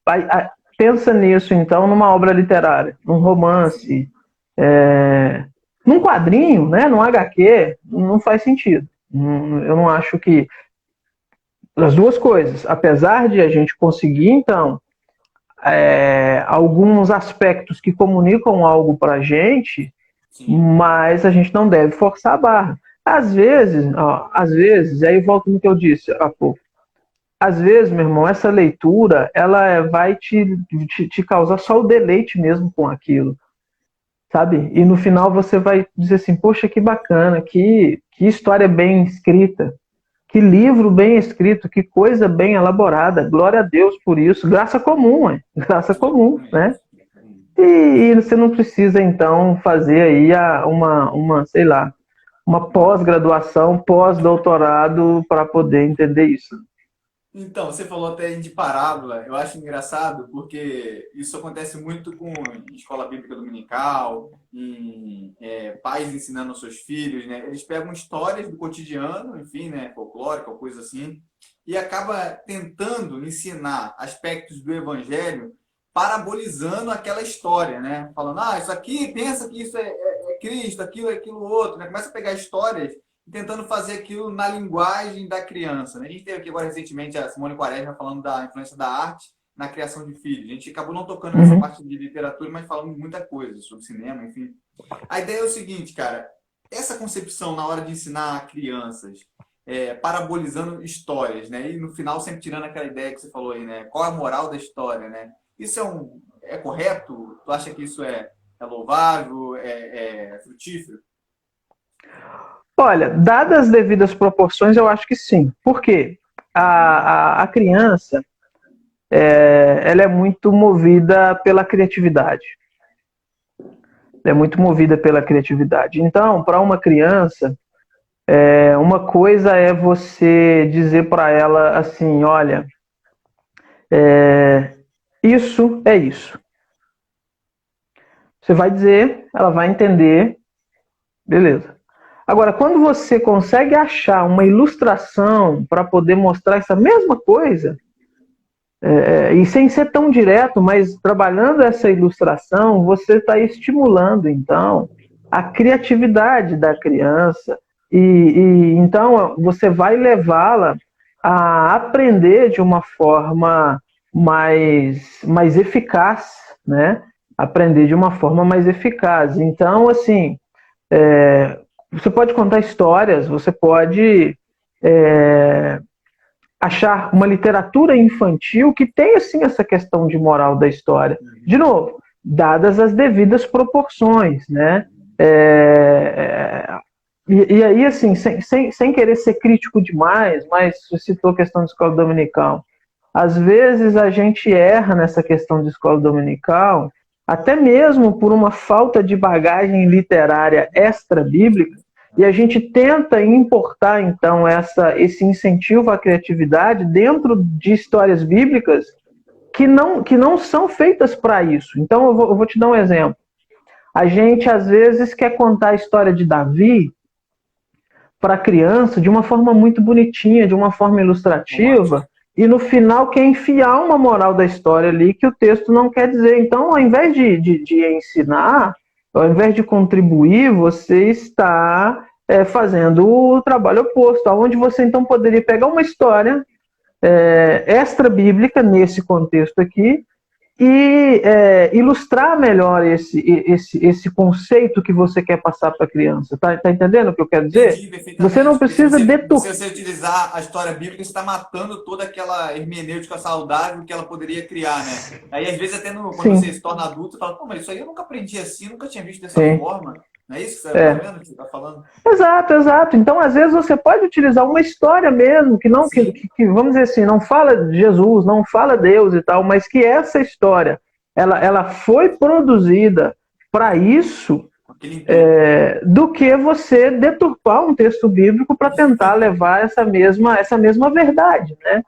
pensa nisso então numa obra literária, num Sim. romance, é, num quadrinho, né, num HQ, não faz sentido. Eu não acho que as duas coisas, apesar de a gente conseguir então alguns aspectos que comunicam algo para a gente, Sim. mas a gente não deve forçar a barra. Às vezes, aí eu volto no que eu disse há pouco. Às vezes, meu irmão, essa leitura ela vai te causar só o deleite mesmo com aquilo, sabe? E no final você vai dizer assim, poxa, que bacana, que história bem escrita, que livro bem escrito, que coisa bem elaborada. Glória a Deus por isso. Graça comum, é. Graça comum, né? Exatamente. E você não precisa, então, fazer aí sei lá, uma pós-graduação, pós-doutorado para poder entender isso. Então, você falou até de parábola, eu acho engraçado porque isso acontece muito com escola bíblica dominical, em pais ensinando aos seus filhos, né? Eles pegam histórias do cotidiano, enfim, né, folclórica ou coisa assim, e acaba tentando ensinar aspectos do evangelho parabolizando aquela história, né? Falando, isso aqui, pensa que isso é Cristo, aquilo é aquilo outro, né? Começa a pegar histórias tentando fazer aquilo na linguagem da criança, né? A gente teve aqui agora recentemente a Simone Quaresma falando da influência da arte na criação de filhos. A gente acabou não tocando nessa parte de literatura, mas falando muita coisa sobre cinema, enfim. A ideia é o seguinte, cara, essa concepção na hora de ensinar a crianças, parabolizando histórias, né? E no final sempre tirando aquela ideia que você falou aí, né? Qual é a moral da história, né? Isso é correto? Tu acha que isso é louvável, é frutífero? Olha, dadas as devidas proporções, eu acho que sim. Por quê? A criança, ela é muito movida pela criatividade. É muito movida pela criatividade. Então, para uma criança, uma coisa é você dizer para ela assim, olha, isso é isso. Você vai dizer, ela vai entender, beleza. Agora, quando você consegue achar uma ilustração para poder mostrar essa mesma coisa, e sem ser tão direto, mas trabalhando essa ilustração, você está estimulando, então, a criatividade da criança. E então, você vai levá-la a aprender de uma forma mais eficaz, né? Aprender de uma forma mais eficaz. Então, assim, você pode contar histórias, você pode achar uma literatura infantil que tem, assim, essa questão de moral da história. De novo, dadas as devidas proporções, né? E aí, assim, sem querer ser crítico demais, mas você citou a questão de escola dominical. Às vezes a gente erra nessa questão de escola dominical, até mesmo por uma falta de bagagem literária extra-bíblica, e a gente tenta importar, então, esse incentivo à criatividade dentro de histórias bíblicas que não são feitas para isso. Então, eu vou te dar um exemplo. A gente, às vezes, quer contar a história de Davi para a criança de uma forma muito bonitinha, de uma forma ilustrativa, e no final quer enfiar uma moral da história ali que o texto não quer dizer. Então, ao invés de ensinar, ao invés de contribuir, você está fazendo o trabalho oposto, onde você então poderia pegar uma história extra-bíblica, nesse contexto aqui, e ilustrar melhor esse conceito que você quer passar para a criança. Tá entendendo o que eu quero dizer? Entendi, você não precisa deturpar. Se você utilizar a história bíblica, você está matando toda aquela hermenêutica saudável que ela poderia criar, né? Aí, às vezes, até quando você se torna adulto, você fala, pô, mas isso aí eu nunca aprendi assim, nunca tinha visto dessa forma. Não é isso que você está falando? Exato. Então, às vezes, você pode utilizar uma história mesmo, que vamos dizer assim, não fala de Jesus, não fala Deus e tal, mas que essa história, ela foi produzida para isso, do que você deturpar um texto bíblico para tentar levar essa mesma verdade, né?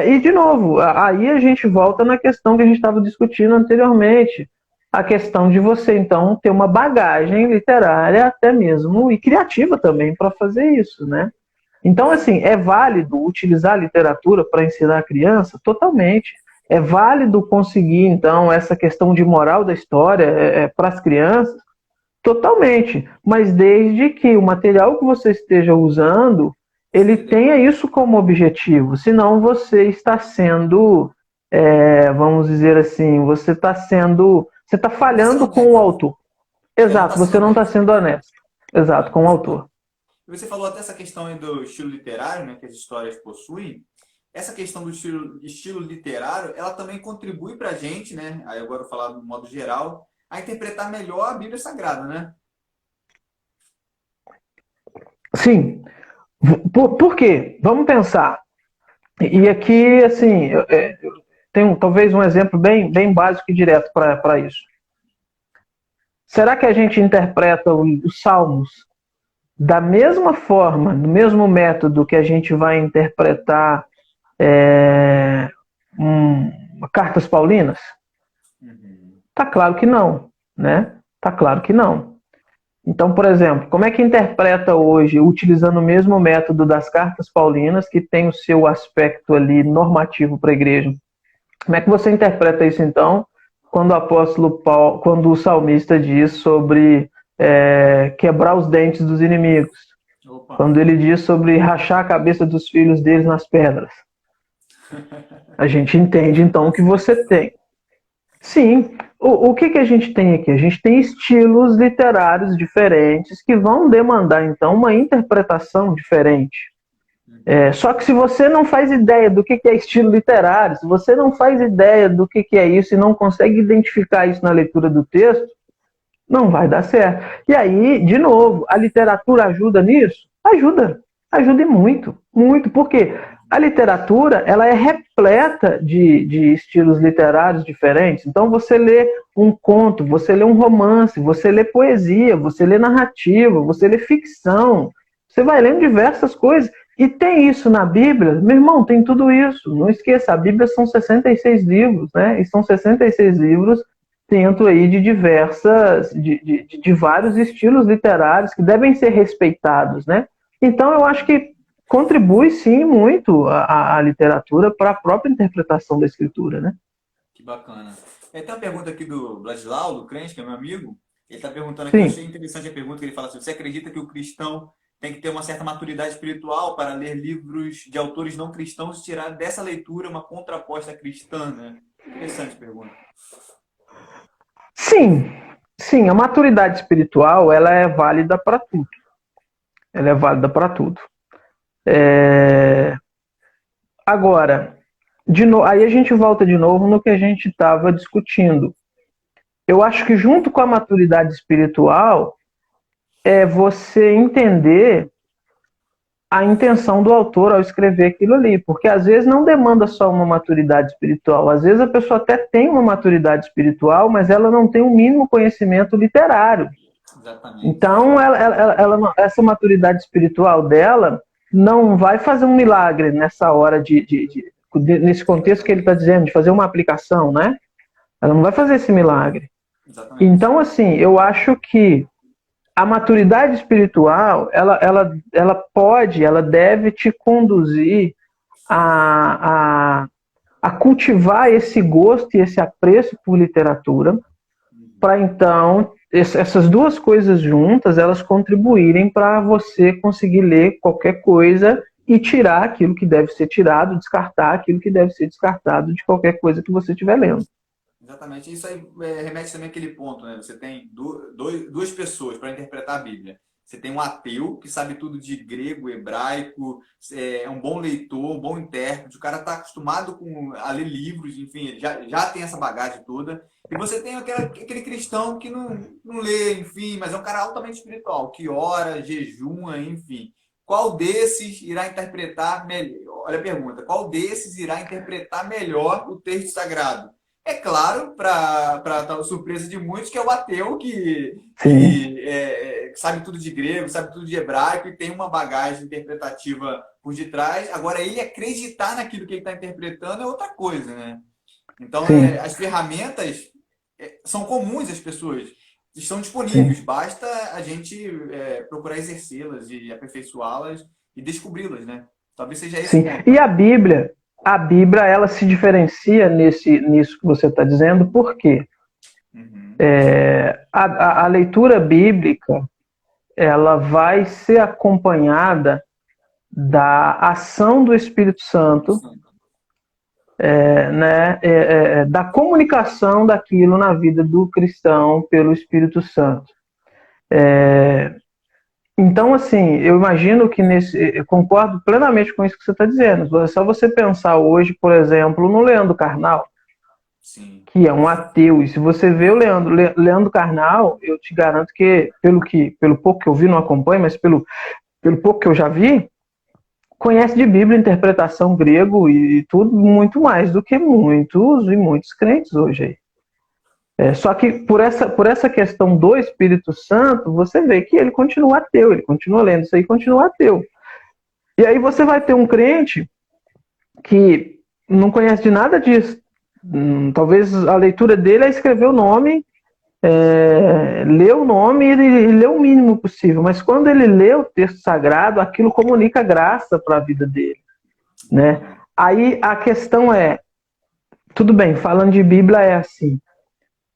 E, de novo, aí a gente volta na questão que a gente estava discutindo anteriormente, a questão de você, então, ter uma bagagem literária até mesmo, e criativa também, para fazer isso, né? Então, assim, é válido utilizar a literatura para ensinar a criança? Totalmente. É válido conseguir, então, essa questão de moral da história para as crianças? Totalmente. Mas desde que o material que você esteja usando, ele tenha isso como objetivo. Senão você está sendo, vamos dizer assim, você está falhando com o autor. Exato, você não está sendo honesto. Exato, com o autor. Você falou até essa questão aí do estilo literário, né, que as histórias possuem. Essa questão do estilo literário, ela também contribui para a gente, né? Aí agora eu vou falar de modo geral, a interpretar melhor a Bíblia Sagrada, né? Sim. Por quê? Vamos pensar. E aqui, assim, eu tenho talvez um exemplo bem básico e direto para isso. Será que a gente interpreta os Salmos Da mesma forma, do mesmo método que a gente vai interpretar cartas paulinas? Uhum. Tá claro que não, né? Tá claro que não. Então, por exemplo, como é que interpreta hoje, utilizando o mesmo método das cartas paulinas, que tem o seu aspecto ali normativo para a igreja? Como é que você interpreta isso, então, quando o apóstolo Paulo, quando o salmista diz sobre quebrar os dentes dos inimigos? Opa. Quando ele diz sobre rachar a cabeça dos filhos deles nas pedras? A gente entende, então, que você tem. Sim, o que a gente tem aqui? A gente tem estilos literários diferentes que vão demandar, então, uma interpretação diferente. Só que se você não faz ideia do que é estilo literário, se você não faz ideia do que é isso e não consegue identificar isso na leitura do texto, não vai dar certo. E aí, de novo, a literatura ajuda nisso? Ajuda. Ajuda e muito. Muito. Por quê? A literatura, ela é repleta de estilos literários diferentes. Então, você lê um conto, você lê um romance, você lê poesia, você lê narrativa, você lê ficção. Você vai lendo diversas coisas. E tem isso na Bíblia? Meu irmão, tem tudo isso. Não esqueça, a Bíblia são 66 livros, né? E são 66 livros dentro aí de diversas, de vários estilos literários que devem ser respeitados, né? Então eu acho que contribui sim muito a literatura para a própria interpretação da escritura, né? Que bacana. Tem uma pergunta aqui do Bladislau, do Crente, que é meu amigo. Ele está perguntando aqui, eu Sim. achei interessante a pergunta que ele fala assim: você acredita que o cristão tem que ter uma certa maturidade espiritual para ler livros de autores não cristãos e tirar dessa leitura uma contraposta cristã, né? Interessante a pergunta. Sim, sim, a maturidade espiritual ela é válida para tudo. Ela é válida para tudo. Agora, aí a gente volta de novo no que a gente estava discutindo. Eu acho que junto com a maturidade espiritual é você entender a intenção do autor ao escrever aquilo ali, porque às vezes não demanda só uma maturidade espiritual, às vezes a pessoa até tem uma maturidade espiritual, mas ela não tem o mínimo conhecimento literário. Exatamente. Então, essa maturidade espiritual dela não vai fazer um milagre nessa hora nesse contexto que ele está dizendo, de fazer uma aplicação, né? Ela não vai fazer esse milagre. Exatamente. Então, assim, eu acho que a maturidade espiritual, ela deve te conduzir a cultivar esse gosto e esse apreço por literatura, para então essas duas coisas juntas, elas contribuírem para você conseguir ler qualquer coisa e tirar aquilo que deve ser tirado, descartar aquilo que deve ser descartado de qualquer coisa que você estiver lendo. Exatamente. Isso aí remete também àquele ponto, né? Você tem duas pessoas para interpretar a Bíblia. Você tem um ateu que sabe tudo de grego, hebraico, é um bom leitor, um bom intérprete, o cara está acostumado a ler livros, enfim, ele já tem essa bagagem toda. E você tem aquele cristão que não lê, enfim, mas é um cara altamente espiritual, que ora, jejuma, enfim. Qual desses irá interpretar melhor? Olha a pergunta: qual desses irá interpretar melhor o texto sagrado? É claro, para surpresa de muitos, que é o ateu que sabe tudo de grego, sabe tudo de hebraico e tem uma bagagem interpretativa por detrás. Agora, ele acreditar naquilo que ele está interpretando é outra coisa, né? Então, Sim, as ferramentas são comuns às pessoas, estão disponíveis, sim, basta a gente procurar exercê-las e aperfeiçoá-las e descobri-las, né? Talvez seja esse o sim. ponto, E né? a Bíblia, ela se diferencia nisso que você está dizendo, por quê? Uhum. A leitura bíblica, ela vai ser acompanhada da ação do Espírito Santo, né, da comunicação daquilo na vida do cristão pelo Espírito Santo. Então, assim, eu imagino que eu concordo plenamente com isso que você está dizendo. É só você pensar hoje, por exemplo, no Leandro Carnal, Sim. que é um ateu. E se você vê o Leandro Carnal, eu te garanto que, pelo pouco que eu vi, não acompanho, mas pelo pouco que eu já vi, conhece de Bíblia, interpretação grego e tudo muito mais do que muitos crentes hoje aí. Só que por essa questão do Espírito Santo, você vê que ele continua ateu, ele continua lendo isso aí e continua ateu. E aí você vai ter um crente que não conhece de nada disso. Talvez a leitura dele é escrever o nome, ler o nome e ler o mínimo possível. Mas quando ele lê o texto sagrado, aquilo comunica graça para a vida dele, né? Aí a questão é, tudo bem, falando de Bíblia é assim.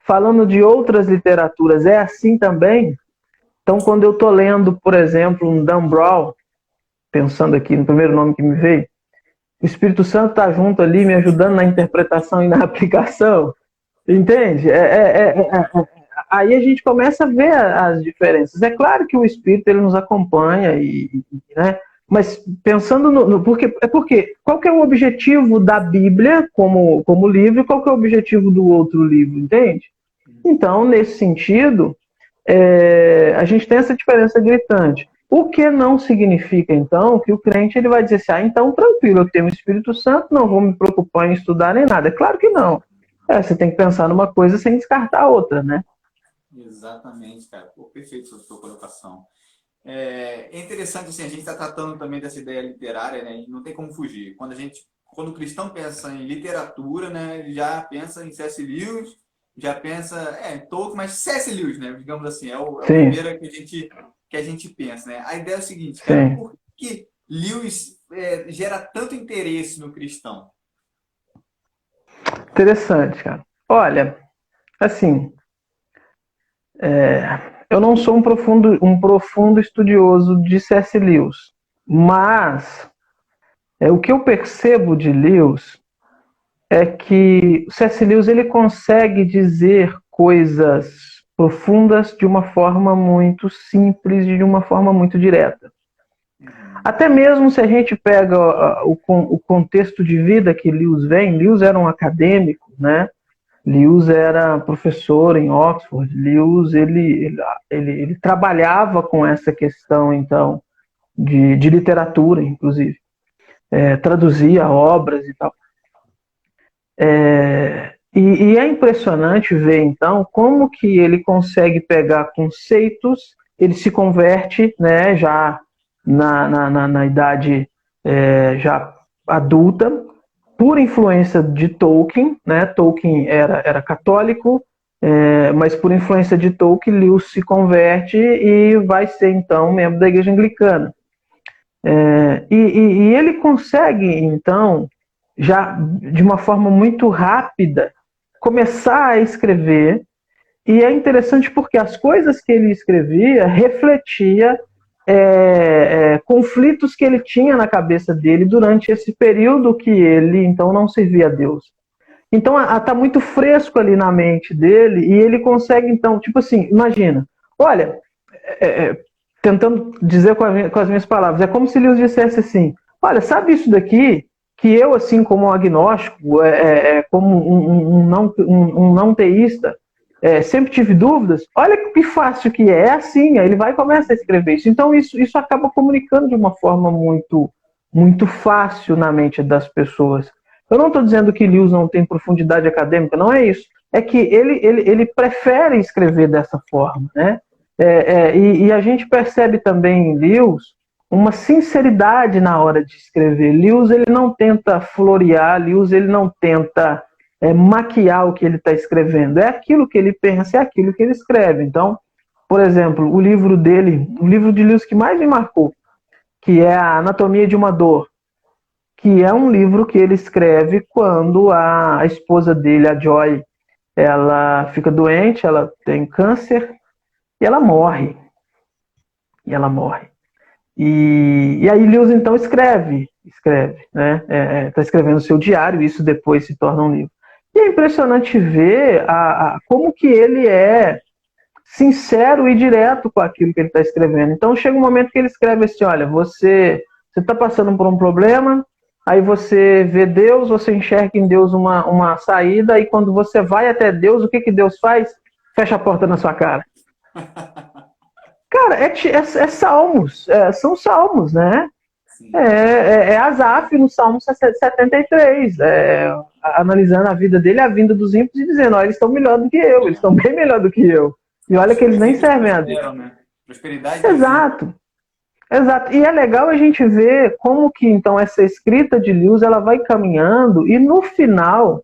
Falando de outras literaturas, é assim também? Então, quando eu estou lendo, por exemplo, um Dan Brown, pensando aqui no primeiro nome que me veio, o Espírito Santo está junto ali, me ajudando na interpretação e na aplicação, entende? Aí a gente começa a ver as diferenças. É claro que o Espírito ele nos acompanha, né? Mas pensando porque qual que é o objetivo da Bíblia como livro e qual que é o objetivo do outro livro, entende? Então, nesse sentido, a gente tem essa diferença gritante. O que não significa, então, que o crente ele vai dizer assim, então tranquilo, eu tenho o Espírito Santo, não vou me preocupar em estudar nem nada. É claro que não. Você tem que pensar numa coisa sem descartar a outra, né? Exatamente, cara. Pô, perfeito a sua colocação. É interessante, assim, a gente está tratando também dessa ideia literária, né? E não tem como fugir. Quando o cristão pensa em literatura, né, ele já pensa em C.S. Lewis, já pensa em Tolkien, mas C.S. Lewis, né, digamos assim, é o primeiro que a gente pensa, né? A ideia é o seguinte, cara, por que Lewis gera tanto interesse no cristão? Interessante, cara. Olha, assim, eu não sou um profundo estudioso de C.S. Lewis, mas o que eu percebo de Lewis é que o C.S. Lewis ele consegue dizer coisas profundas de uma forma muito simples e de uma forma muito direta. Até mesmo se a gente pega o contexto de vida que Lewis vem, Lewis era um acadêmico, né? Lewis era professor em Oxford. Lewis ele trabalhava com essa questão, então, de literatura, inclusive. Traduzia obras e tal. E é impressionante ver, então, como que ele consegue pegar conceitos, ele se converte, né, já na idade já adulta, por influência de Tolkien, né? Tolkien era católico, mas por influência de Tolkien, Lewis se converte e vai ser, então, membro da Igreja Anglicana. E ele consegue, então, já de uma forma muito rápida, começar a escrever, e é interessante porque as coisas que ele escrevia refletia conflitos que ele tinha na cabeça dele durante esse período que ele, então, não servia a Deus. Então, está muito fresco ali na mente dele, e ele consegue, então, tipo assim, imagina, olha, tentando dizer com as minhas palavras, é como se Lewis dissesse assim, olha, sabe isso daqui, que eu, assim, como um agnóstico, como um não teísta, sempre tive dúvidas, olha que fácil que é assim, aí ele vai e começa a escrever isso. Então isso acaba comunicando de uma forma muito, muito fácil na mente das pessoas. Eu não estou dizendo que Lewis não tem profundidade acadêmica, não é isso. É que ele prefere escrever dessa forma, né? E a gente percebe também em Lewis uma sinceridade na hora de escrever. Lewis ele não tenta florear, Lewis ele não tenta maquiar o que ele está escrevendo. É aquilo que ele pensa, é aquilo que ele escreve. Então, por exemplo, o livro de Lewis que mais me marcou, que é a Anatomia de uma Dor, que é um livro que ele escreve quando a esposa dele, a Joy, ela fica doente, ela tem câncer e ela morre. E aí Lewis então escreve, né? Está escrevendo o seu diário, e isso depois se torna um livro. E é impressionante ver como que ele é sincero e direto com aquilo que ele está escrevendo. Então chega um momento que ele escreve assim, olha, você está passando por um problema, aí você vê Deus, você enxerga em Deus uma saída, e quando você vai até Deus, o que Deus faz? Fecha a porta na sua cara. Cara, salmos, são salmos, né? É Asaf no Salmo 73. analisando a vida dele, a vinda dos ímpios e dizendo, ó, eles estão melhor do que eu, eles estão bem melhor do que eu. E olha que eles nem servem a Deus. Né? Prosperidade. Exato. Exato. E é legal a gente ver como que, então, essa escrita de Lewis, ela vai caminhando e, no final,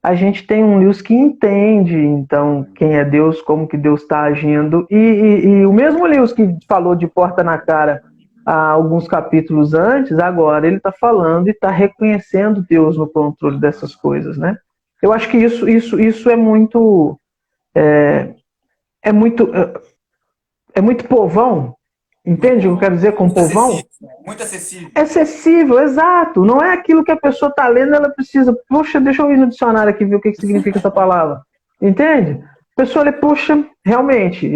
a gente tem um Lewis que entende, então, quem é Deus, como que Deus está agindo. E o mesmo Lewis que falou de porta na cara há alguns capítulos antes, agora ele está falando e está reconhecendo Deus no controle dessas coisas, né? Eu acho que isso é muito... É muito povão. Entende o que eu quero dizer com povão? Muito acessível. É acessível, exato. Não é aquilo que a pessoa está lendo, ela precisa. Poxa, deixa eu ir no dicionário aqui ver o que significa essa palavra. Entende? A pessoa lê, poxa, realmente,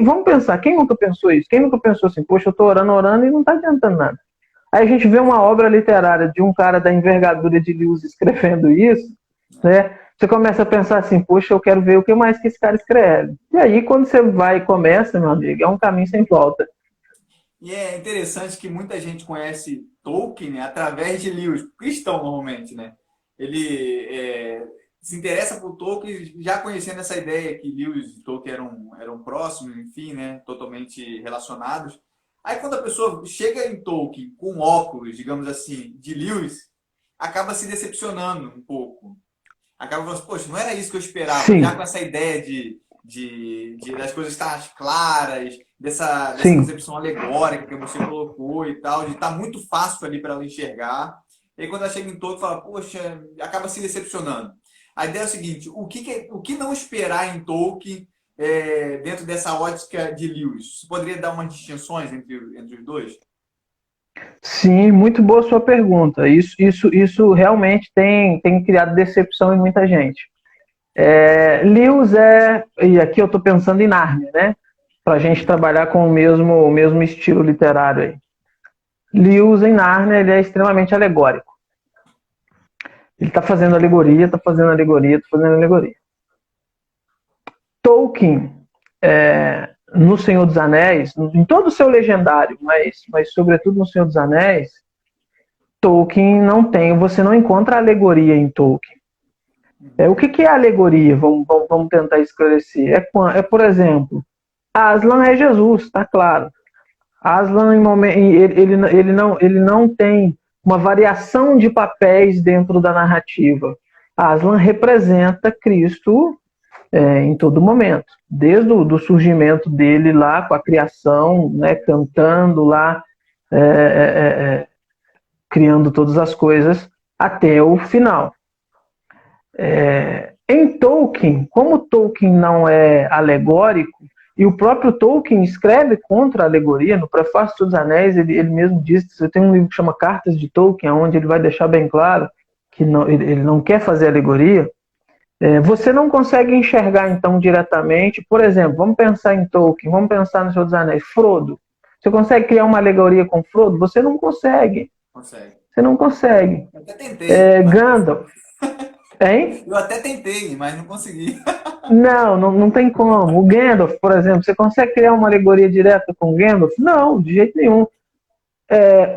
vamos pensar, quem nunca pensou isso? Quem nunca pensou assim, poxa, eu estou orando e não está adiantando nada. Aí a gente vê uma obra literária de um cara da envergadura de Lewis escrevendo isso, né? Você começa a pensar assim, poxa, eu quero ver o que mais que esse cara escreve. E aí, quando você vai e começa, meu amigo, é um caminho sem volta. E é interessante que muita gente conhece Tolkien, né, através de Lewis, cristão normalmente, né? Ele se interessa por Tolkien já conhecendo essa ideia que Lewis e Tolkien eram próximos, enfim, né, totalmente relacionados. Aí quando a pessoa chega em Tolkien com óculos, digamos assim, de Lewis, acaba se decepcionando um pouco. Acaba falando assim, poxa, não era isso que eu esperava. Sim. Já com essa ideia das coisas estar claras, dessa concepção alegórica que você colocou e tal, de estar muito fácil ali para ela enxergar. E aí quando ela chega em Tolkien, fala, poxa, acaba se decepcionando. A ideia é o seguinte, o que não esperar em Tolkien dentro dessa ótica de Lewis? Você poderia dar umas distinções entre os dois? Sim, muito boa sua pergunta. Isso realmente tem criado decepção em muita gente. Lewis e aqui eu estou pensando em Nárnia, né? Para a gente trabalhar com o mesmo estilo literário aí. Lewis em Nárnia, ele é extremamente alegórico. Ele está fazendo alegoria, está fazendo alegoria, está fazendo alegoria. Tolkien, no Senhor dos Anéis, em todo o seu legendário, mas sobretudo no Senhor dos Anéis, Tolkien você não encontra alegoria em Tolkien. O que é alegoria? Vamos tentar esclarecer. Por exemplo, Aslan é Jesus, está claro. Aslan, ele não tem uma variação de papéis dentro da narrativa. Aslan representa Cristo em todo momento, desde o surgimento dele lá, com a criação, né, cantando lá, criando todas as coisas, até o final. Em Tolkien, como Tolkien não é alegórico, e o próprio Tolkien escreve contra a alegoria, no Prefácio dos Anéis, ele mesmo diz, você tem um livro que chama Cartas de Tolkien, onde ele vai deixar bem claro que ele não quer fazer alegoria. Você não consegue enxergar, então, diretamente, por exemplo, vamos pensar em Tolkien, vamos pensar no Senhor dos Anéis, Frodo. Você consegue criar uma alegoria com Frodo? Você não consegue. Você não consegue. Eu até tentei. Gandalf. Hein? Eu até tentei, mas não consegui. Não tem como. O Gandalf, por exemplo, você consegue criar uma alegoria direta com o Gandalf? Não, de jeito nenhum.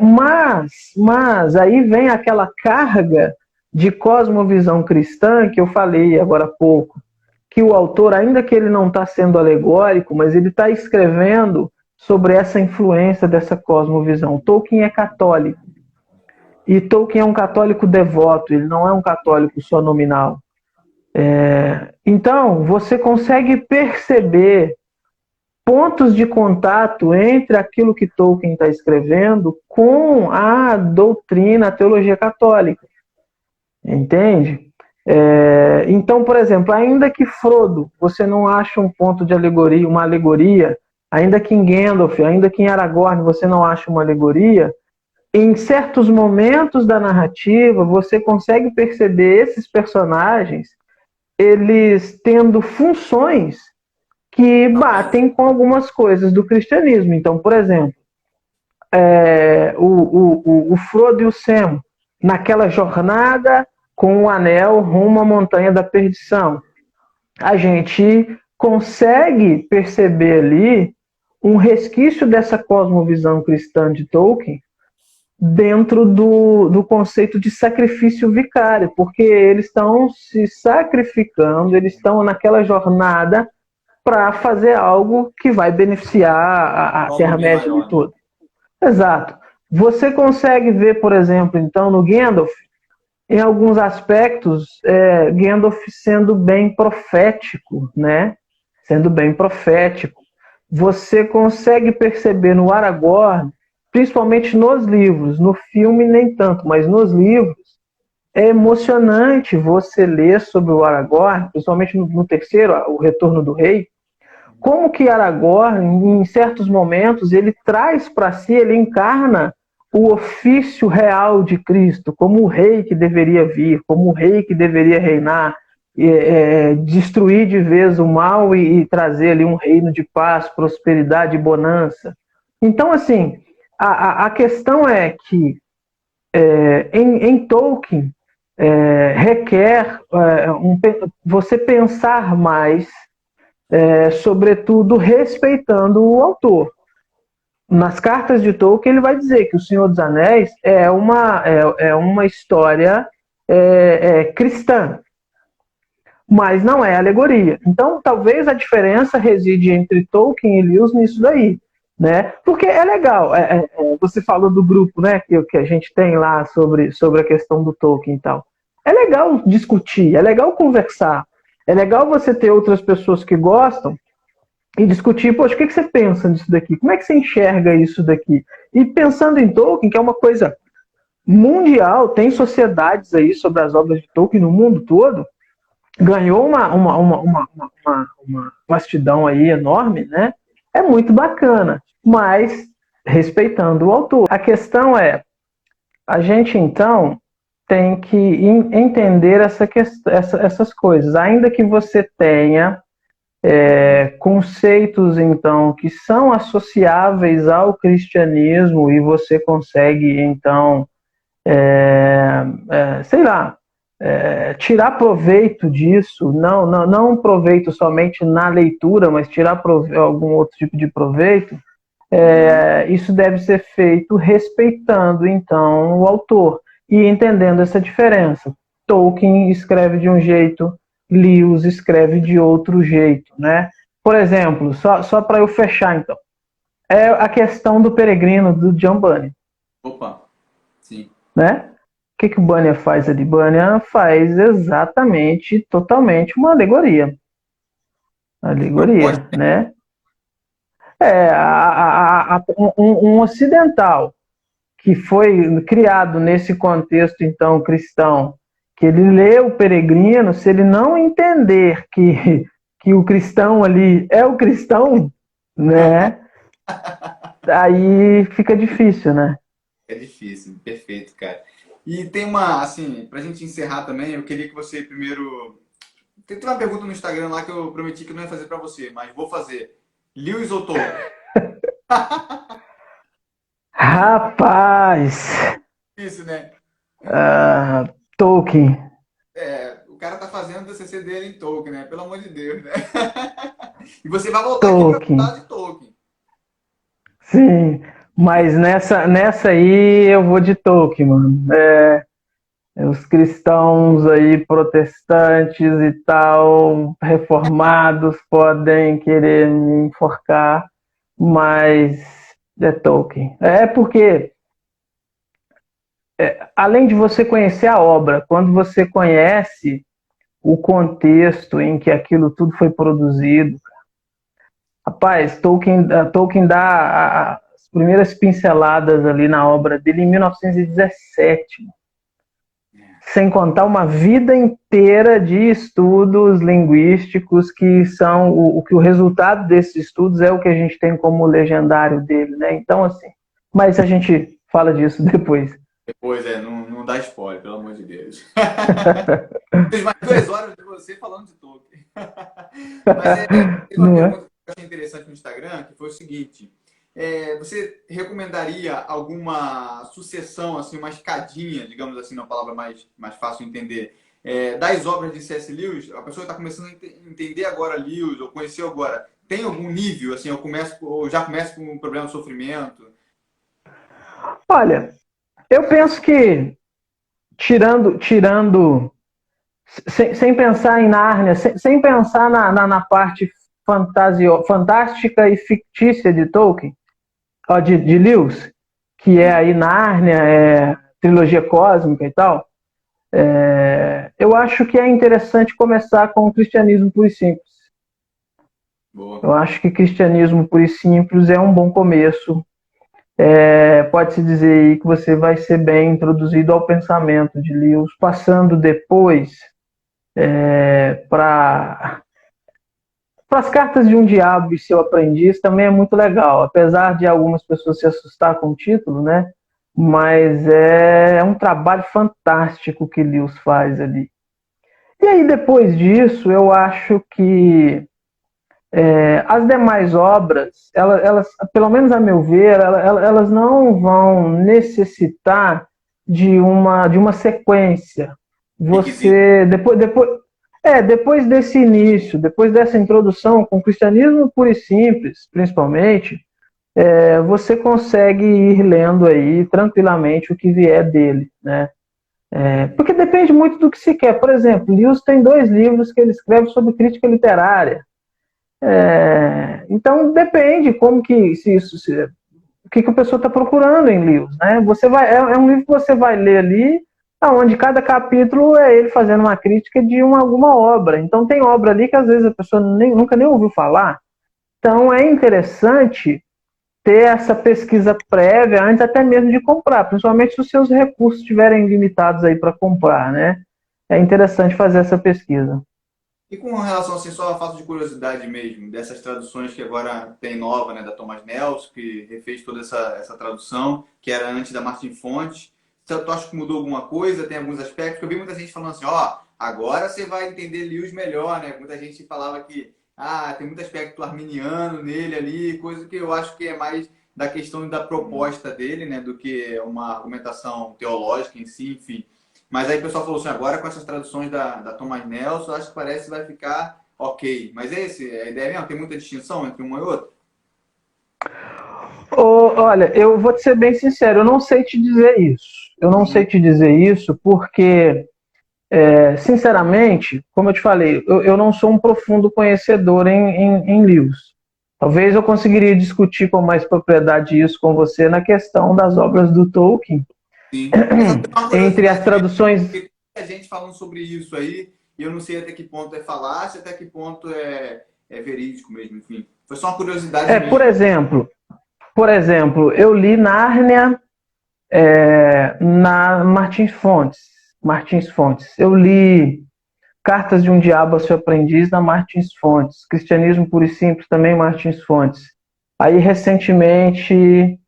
Mas aí vem aquela carga de cosmovisão cristã que eu falei agora há pouco, que o autor, ainda que ele não está sendo alegórico, mas ele está escrevendo sobre essa influência dessa cosmovisão. Tolkien é católico. E Tolkien é um católico devoto, ele não é um católico só nominal. Então, você consegue perceber pontos de contato entre aquilo que Tolkien está escrevendo com a doutrina, a teologia católica. Entende? Então, por exemplo, ainda que Frodo, você não acha um ponto de alegoria, uma alegoria, ainda que em Gandalf, ainda que em Aragorn você não acha uma alegoria, em certos momentos da narrativa, você consegue perceber esses personagens, eles tendo funções que batem com algumas coisas do cristianismo. Então, por exemplo, o Frodo e o Sam, naquela jornada com o anel rumo à montanha da perdição, a gente consegue perceber ali um resquício dessa cosmovisão cristã de Tolkien, dentro do conceito de sacrifício vicário, porque eles estão se sacrificando, eles estão naquela jornada para fazer algo que vai beneficiar a Algo bem Terra-média de maior, né? todo. Exato. Você consegue ver, por exemplo, então, no Gandalf, em alguns aspectos, Gandalf sendo bem profético, né? Sendo bem profético. Você consegue perceber no Aragorn, principalmente nos livros, no filme nem tanto, mas nos livros, é emocionante você ler sobre o Aragorn, principalmente no terceiro, o Retorno do Rei, como que Aragorn, em certos momentos, ele traz para si, ele encarna o ofício real de Cristo, como o rei que deveria vir, como o rei que deveria reinar, destruir de vez o mal e trazer ali um reino de paz, prosperidade e bonança. Então, assim, a questão é que em Tolkien requer você pensar mais, sobretudo respeitando o autor. Nas cartas de Tolkien, ele vai dizer que O Senhor dos Anéis é uma história cristã, mas não é alegoria. Então, talvez a diferença reside entre Tolkien e Lewis nisso daí, né? Porque é legal. Você falou do grupo, né, que a gente tem lá sobre a questão do Tolkien e tal. É legal discutir, é legal conversar, é legal você ter outras pessoas que gostam e discutir, poxa, o que você pensa disso daqui? Como é que você enxerga isso daqui? E pensando em Tolkien, que é uma coisa mundial, tem sociedades aí sobre as obras de Tolkien no mundo todo, ganhou uma vastidão aí enorme, né? É muito bacana, mas respeitando o autor. A questão é, a gente então tem que entender essas coisas, ainda que você tenha conceitos, então, que são associáveis ao cristianismo e você consegue, então, sei lá, tirar proveito disso, não um proveito somente na leitura, mas tirar algum outro tipo de proveito, isso deve ser feito respeitando, então, o autor e entendendo essa diferença. Tolkien escreve de um jeito, Lewis escreve de outro jeito, né? Por exemplo, só para eu fechar, então, é a questão do peregrino, do John Bunyan, Opa, sim. né? O que o Bunyan faz ali? Bunyan faz exatamente, totalmente uma alegoria. Alegoria, Proposta. né? Um ocidental que foi criado nesse contexto, então, cristão, que ele lê o Peregrino, se ele não entender que o cristão ali é o cristão, né? Aí fica difícil, né? É difícil, perfeito, cara. E tem uma, assim, pra gente encerrar também, eu queria que você primeiro. Tem uma pergunta no Instagram lá que eu prometi que eu não ia fazer pra você, mas vou fazer. Lewis ou Tolkien? Rapaz, Isso, né? Tolkien, O cara tá fazendo o TCC dele em Tolkien, né? Pelo amor de Deus, né? E você vai voltar aqui pra Tolkien, falar de Tolkien. sim. Mas nessa aí eu vou de Tolkien, mano. Os cristãos aí, protestantes e tal, reformados, podem querer me enforcar, mas é Tolkien. É porque, além de você conhecer a obra, quando você conhece o contexto em que aquilo tudo foi produzido, rapaz, Tolkien dá as primeiras pinceladas ali na obra dele em 1917. Sem contar uma vida inteira de estudos linguísticos que são o resultado desses estudos é o que a gente tem como legendário dele, né? Então, assim, mas a gente fala disso depois. Depois, não dá spoiler, pelo amor de Deus. Fiz mais 2 horas de você falando de Tolkien. Mas tem uma Não é? pergunta que eu achei interessante no Instagram, que foi o seguinte. Você recomendaria alguma sucessão, assim, uma escadinha, digamos assim, uma palavra mais fácil de entender, das obras de C.S. Lewis? A pessoa está começando a entender agora Lewis, ou conheceu agora, tem algum nível, assim, eu já começo com um problema de sofrimento? Olha, Eu penso que, tirando sem pensar em Nárnia, sem pensar na parte fantástica e fictícia de Tolkien, ó, de Lewis, que é aí Nárnia, trilogia cósmica e tal, eu acho que é interessante começar com o cristianismo puro e simples. Boa. Eu acho que cristianismo puro e simples é um bom começo. Pode-se dizer aí que você vai ser bem introduzido ao pensamento de Lewis, passando depois para as cartas de um diabo e seu aprendiz também é muito legal, apesar de algumas pessoas se assustar com o título, né? Mas é um trabalho fantástico que Lewis faz ali. E aí, depois disso, eu acho que as demais obras, elas, pelo menos a meu ver, elas não vão necessitar de uma sequência. Requisito. Você, depois desse início, depois dessa introdução com o cristianismo puro e simples, principalmente, você consegue ir lendo aí tranquilamente o que vier dele, né? Porque depende muito do que se quer. Por exemplo, Lewis tem 2 livros que ele escreve sobre crítica literária. Então depende como que o que a pessoa está procurando em Lewis, né? É um livro que você vai ler ali, onde cada capítulo é ele fazendo uma crítica de alguma obra. Então tem obra ali que às vezes a pessoa nunca nem ouviu falar. Então é interessante ter essa pesquisa prévia antes até mesmo de comprar, principalmente se os seus recursos estiverem limitados aí para comprar, né? É interessante fazer essa pesquisa. E com relação, assim, só a falta de curiosidade mesmo, dessas traduções que agora tem nova, né, da Thomas Nelson, que refez toda essa tradução, que era antes da Martin Fontes. Tu acha que mudou alguma coisa? Tem alguns aspectos? Eu vi muita gente falando assim, ó, agora você vai entender Lewis melhor, né? Muita gente falava que, tem muito aspecto arminiano nele ali, coisa que eu acho que é mais da questão da proposta dele, né, do que uma argumentação teológica em si, enfim. Mas aí o pessoal falou assim, agora com essas traduções da Thomas Nelson, acho que parece que vai ficar ok. Mas a ideia mesmo, tem muita distinção entre uma e outra? Olha, eu vou te ser bem sincero, eu não sei te dizer isso. Eu não sei Uhum. te dizer isso porque, sinceramente, como eu te falei, eu não sou um profundo conhecedor em livros. Talvez eu conseguiria discutir com mais propriedade isso com você na questão das obras do Tolkien, Sim. É só ter uma entre as curiosidade mesmo, traduções. porque tem muita gente falando sobre isso aí, e eu não sei até que ponto é falácia, até que ponto é verídico mesmo, enfim. Foi só uma curiosidade É, por mesmo. exemplo, por exemplo, eu li Nárnia na Martins Fontes. Martins Fontes. Eu li Cartas de um Diabo a seu Aprendiz na Martins Fontes. Cristianismo Puro e Simples também Martins Fontes. Aí recentemente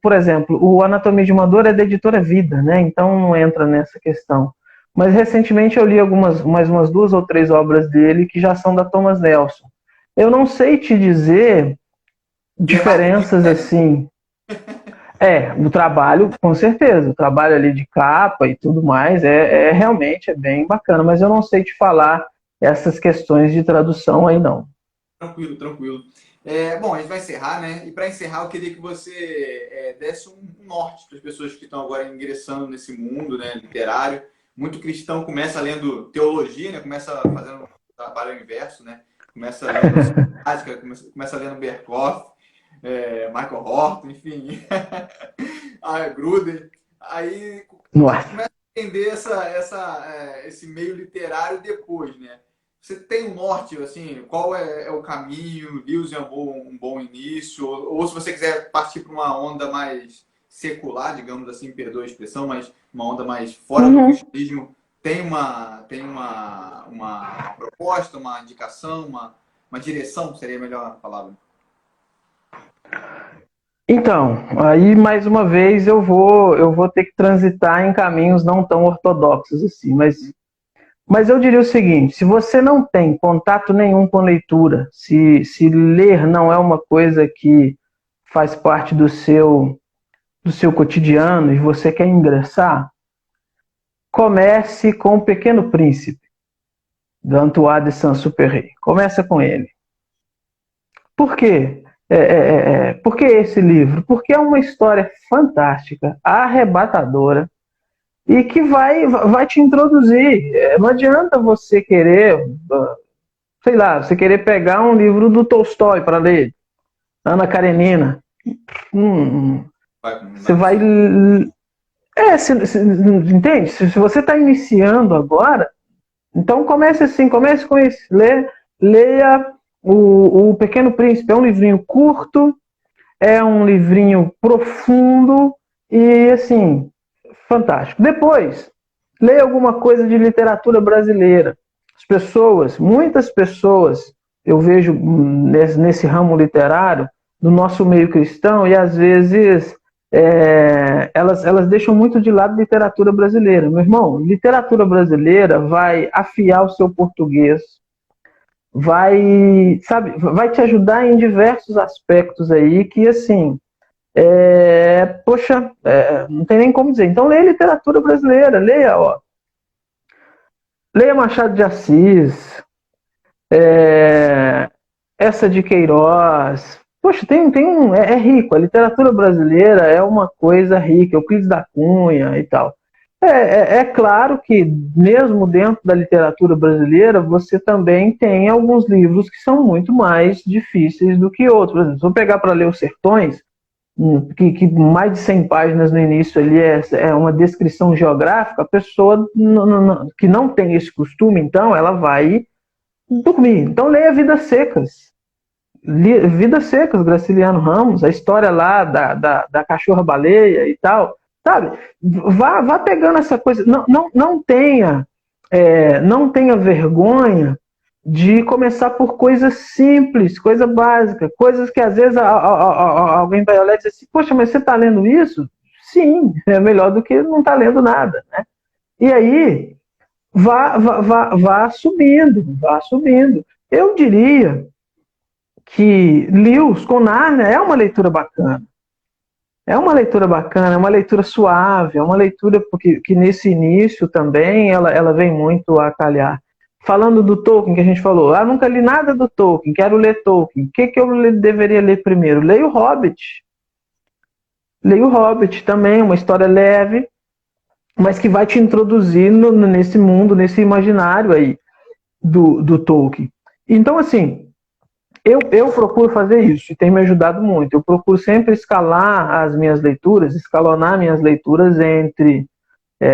por exemplo, o Anatomia de uma Dor é da editora Vida, né? Então não entra nessa questão. Mas recentemente eu li mais umas 2 ou 3 obras dele que já são da Thomas Nelson. Eu não sei te dizer Bernardo diferenças Guimarães. assim. O trabalho, com certeza, o trabalho ali de capa e tudo mais realmente bem bacana, mas eu não sei te falar essas questões de tradução aí não. Tranquilo, tranquilo. Bom, a gente vai encerrar, né? E para encerrar, eu queria que você desse um norte para as pessoas que estão agora ingressando nesse mundo, né, literário. Muito cristão começa lendo teologia, né? Começa fazendo um trabalho inverso, né? Começa lendo sistemática, começa lendo Berkhoff, Michael Horton, enfim, Gruden. Aí Nossa. começa a entender esse meio literário depois, né? Você tem um norte, assim, qual é o caminho? Lewis é um bom início? Ou se você quiser partir para uma onda mais secular, digamos assim, perdoa a expressão, mas uma onda mais fora do Uhum. cristianismo, tem uma proposta, uma indicação, uma direção, seria a melhor palavra? Então, aí mais uma vez eu vou ter que transitar em caminhos não tão ortodoxos assim, mas eu diria o seguinte: se você não tem contato nenhum com leitura, se ler não é uma coisa que faz parte do seu cotidiano e você quer ingressar, comece com O Pequeno Príncipe, de Antoine de Saint-Exupéry. Começa com ele. Por quê? Por que esse livro? Porque é uma história fantástica, arrebatadora, e que vai te introduzir. Não adianta você querer, sei lá, você querer pegar um livro do Tolstói para ler, Ana Karenina. Você vai. Entende? Se você está iniciando agora, então comece assim, comece com isso. Leia o Pequeno Príncipe. É um livrinho curto, é um livrinho profundo e, assim, fantástico. Depois, leia alguma coisa de literatura brasileira. As pessoas, muitas pessoas, eu vejo nesse ramo literário, no nosso meio cristão, e às vezes elas deixam muito de lado literatura brasileira. Meu irmão, literatura brasileira vai afiar o seu português, vai te ajudar em diversos aspectos aí que, assim, poxa, não tem nem como dizer. Então, leia literatura brasileira, leia Machado de Assis, essa de Queiroz. Poxa, é rico. A literatura brasileira é uma coisa rica. Euclides da Cunha e tal. É claro que, mesmo dentro da literatura brasileira, você também tem alguns livros que são muito mais difíceis do que outros. Por exemplo, se eu pegar para ler Os Sertões, que mais de 100 páginas no início ali é uma descrição geográfica, a pessoa que não tem esse costume, então, ela vai dormir. Então, leia Vidas Secas. Vidas Secas, Graciliano Ramos, a história lá da cachorra-baleia e tal, sabe? Vá pegando essa coisa. Não tenha vergonha de começar por coisas simples, coisa básica, coisas que às vezes alguém vai olhar e dizer assim, poxa, mas você está lendo isso? Sim, é melhor do que não estar lendo nada, né? E aí, vá subindo, vá subindo. Eu diria que Lewis com Narnia é uma leitura bacana. É uma leitura bacana, é uma leitura suave, é uma leitura que nesse início também ela vem muito a calhar. Falando do Tolkien, que a gente falou, nunca li nada do Tolkien, quero ler Tolkien. O que eu deveria ler primeiro? Leio o Hobbit. Leio o Hobbit também, uma história leve, mas que vai te introduzir nesse mundo, nesse imaginário aí do Tolkien. Então, assim, eu procuro fazer isso e tem me ajudado muito. Eu procuro sempre escalonar minhas leituras entre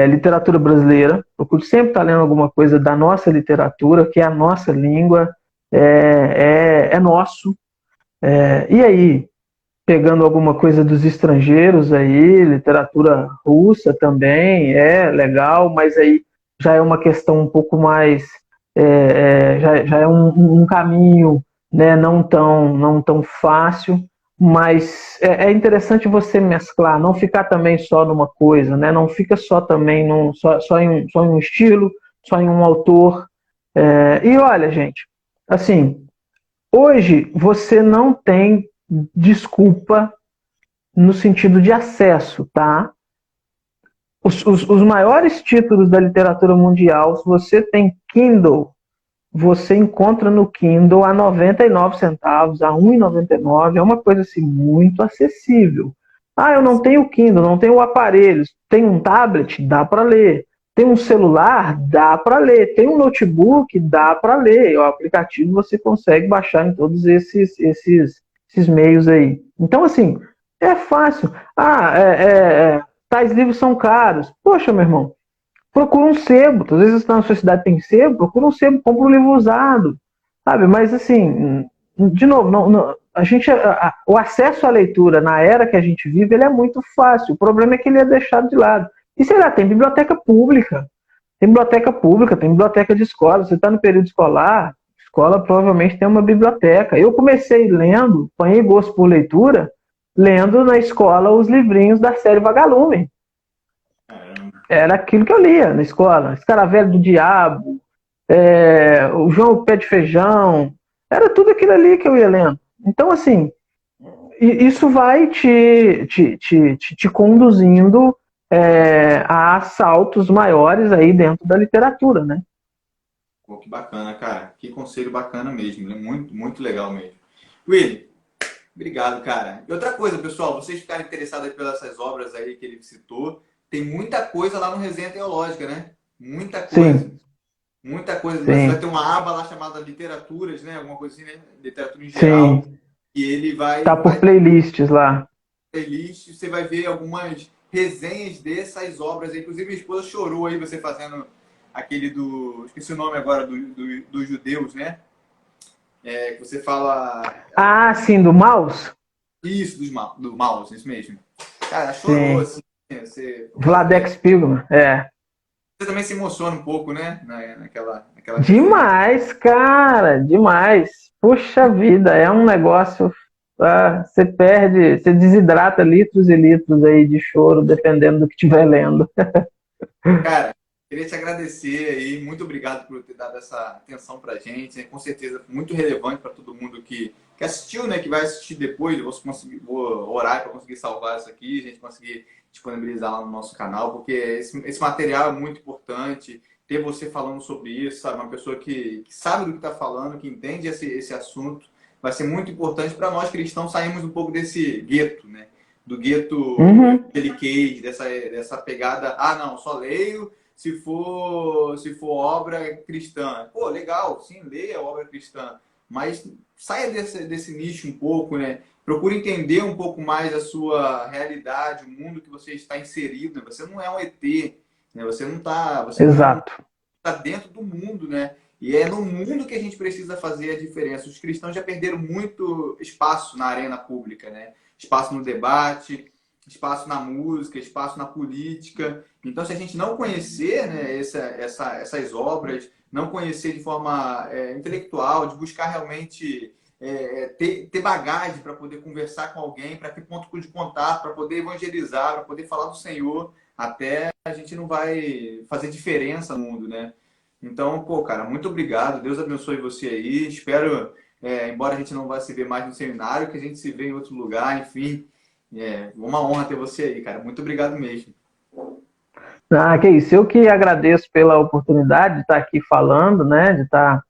literatura brasileira. Procuro sempre estar lendo alguma coisa da nossa literatura, que é a nossa língua, é nosso. E aí, pegando alguma coisa dos estrangeiros aí, literatura russa também, é legal, mas aí já é uma questão um pouco mais, já é um caminho, né, não tão fácil, mas é interessante você mesclar, não ficar também só numa coisa, né, não fica só também só em um estilo, só em um autor. E olha, gente, assim, hoje você não tem desculpa no sentido de acesso, tá? Os maiores títulos da literatura mundial, se você tem Kindle, você encontra no Kindle a 99 centavos, a 1,99, é uma coisa assim muito acessível. Eu não tenho Kindle, não tenho aparelhos, tem um tablet, dá para ler. Tem um celular, dá para ler. Tem um notebook, dá para ler. O aplicativo você consegue baixar em todos esses meios aí. Então, assim, é fácil. Tais livros são caros. Poxa, meu irmão, procura um sebo. Às vezes na sua cidade tem sebo, procura um sebo, compra um livro usado. Sabe? Mas, assim, de novo, o acesso à leitura na era que a gente vive, ele é muito fácil. O problema é que ele é deixado de lado. E sei lá, tem biblioteca pública. Tem biblioteca de escola. Você está no período escolar, escola provavelmente tem uma biblioteca. Eu comecei lendo, apanhei gosto por leitura, lendo na escola os livrinhos da série Vagalume. Era aquilo que eu lia na escola. Escaravelho do Diabo, o João Pé de Feijão, era tudo aquilo ali que eu ia lendo. Então, assim, isso vai te conduzindo a saltos maiores aí dentro da literatura, né? Pô, que bacana, cara. Que conselho bacana mesmo. Muito, muito legal mesmo. Willy, Obrigado, cara. E outra coisa, pessoal, vocês ficarem interessados aí pelas essas obras aí que ele citou, tem muita coisa lá no Resenha Teológica, né? Muita coisa. Sim, Muita coisa. Você vai sim, ter uma aba lá chamada Literaturas, né? Alguma coisa assim, né? Literatura em geral. sim. E ele Tá por vai playlists lá. playlist, você vai ver algumas resenhas dessas obras aí. Inclusive, minha esposa chorou aí, você fazendo aquele do. Esqueci o nome agora, dos judeus, né? É, que você fala. Ah, sim, do mouse? Isso, do mouse, isso mesmo. Cara, ela chorou, Sim. assim. Vladex Spiegelman, é. Você também se emociona um pouco, né? Naquela resenha. Demais, cara, demais. Puxa vida, é um negócio. Você perde, você desidrata litros e litros aí de choro, dependendo do que estiver lendo. Cara, queria te agradecer aí, muito obrigado por ter dado essa atenção pra gente, né? Com certeza muito relevante para todo mundo que assistiu, né? Que vai assistir depois, vou orar para conseguir salvar isso aqui, a gente conseguir disponibilizar lá no nosso canal, porque esse material é muito importante, ter você falando sobre isso, sabe? Uma pessoa que sabe do que está falando, que entende esse assunto, vai ser muito importante para nós cristãos sairmos um pouco desse gueto, né? Do gueto Uhum, evangeliquez, dessa pegada, ah, não, só leio se for obra cristã. Pô, legal, sim, leia a obra cristã, mas saia desse nicho um pouco, né? Procure entender um pouco mais a sua realidade, o mundo que você está inserido. Você não é um ET, né? Você não é um exato. está dentro do mundo, né? E é no mundo que a gente precisa fazer a diferença. Os cristãos já perderam muito espaço na arena pública, né? Espaço no debate, espaço na música, espaço na política. Então, se a gente não conhecer, né, essas obras, não conhecer de forma intelectual, de buscar realmente ter bagagem para poder conversar com alguém, para ter ponto de contato, para poder evangelizar, para poder falar do Senhor, até a gente não vai fazer diferença no mundo, né? Então, pô, cara, muito obrigado. Deus abençoe você aí. Espero, embora a gente não vá se ver mais no seminário, que a gente se vê em outro lugar, enfim. É uma honra ter você aí, cara. Muito obrigado mesmo. Ah, que isso. Eu que agradeço pela oportunidade de estar aqui falando, né? De estar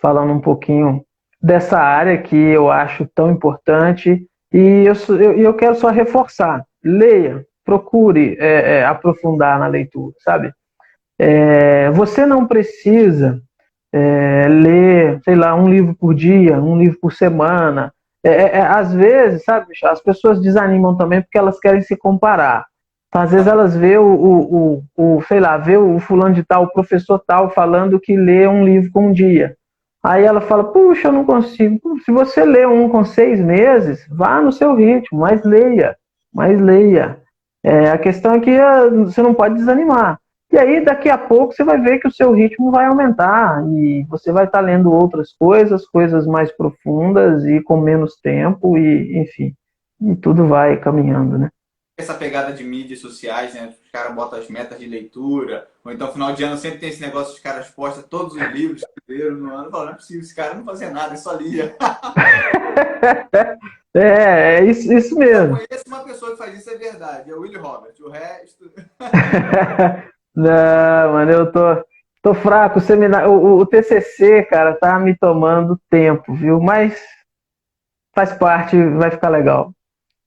falando um pouquinho dessa área que eu acho tão importante. E eu quero só reforçar. Leia, procure aprofundar na leitura, sabe? Você não precisa ler, sei lá, um livro por dia, um livro por semana. Às vezes, sabe, bicho, as pessoas desanimam também porque elas querem se comparar. Então, às vezes elas vê sei lá, vê o fulano de tal, o professor tal, falando que lê um livro por um dia. Aí ela fala, puxa, eu não consigo. Se você lê um com 6 meses, vá no seu ritmo, mas leia, mas leia. A questão é que você não pode desanimar. E aí, daqui a pouco, você vai ver que o seu ritmo vai aumentar e você vai estar lendo outras coisas, coisas mais profundas e com menos tempo, e enfim, e tudo vai caminhando, né? Essa pegada de mídias sociais, né? Os caras botam as metas de leitura, ou então, final de ano, sempre tem esse negócio, os caras postam todos os livros que leram no ano. Falam, não é possível, esse cara não fazia nada, ele só lia. É isso Só mesmo. conheço uma pessoa que faz isso, é verdade, é o Willie Robert. O resto. Não, mano, tô fraco. O seminário, o TCC, cara, tá me tomando tempo, viu? Mas faz parte, vai ficar legal.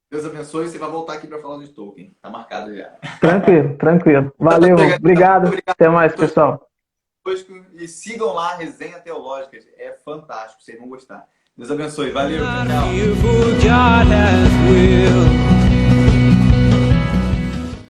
Deus abençoe, você vai voltar aqui para falar de Tolkien. Tá marcado já. Tranquilo, tranquilo. Muito Valeu, obrigado. obrigado Até mais, por todos pessoal. conosco e sigam lá a Resenha Teológica. É fantástico, vocês vão gostar. Deus abençoe, valeu, tchau, tchau.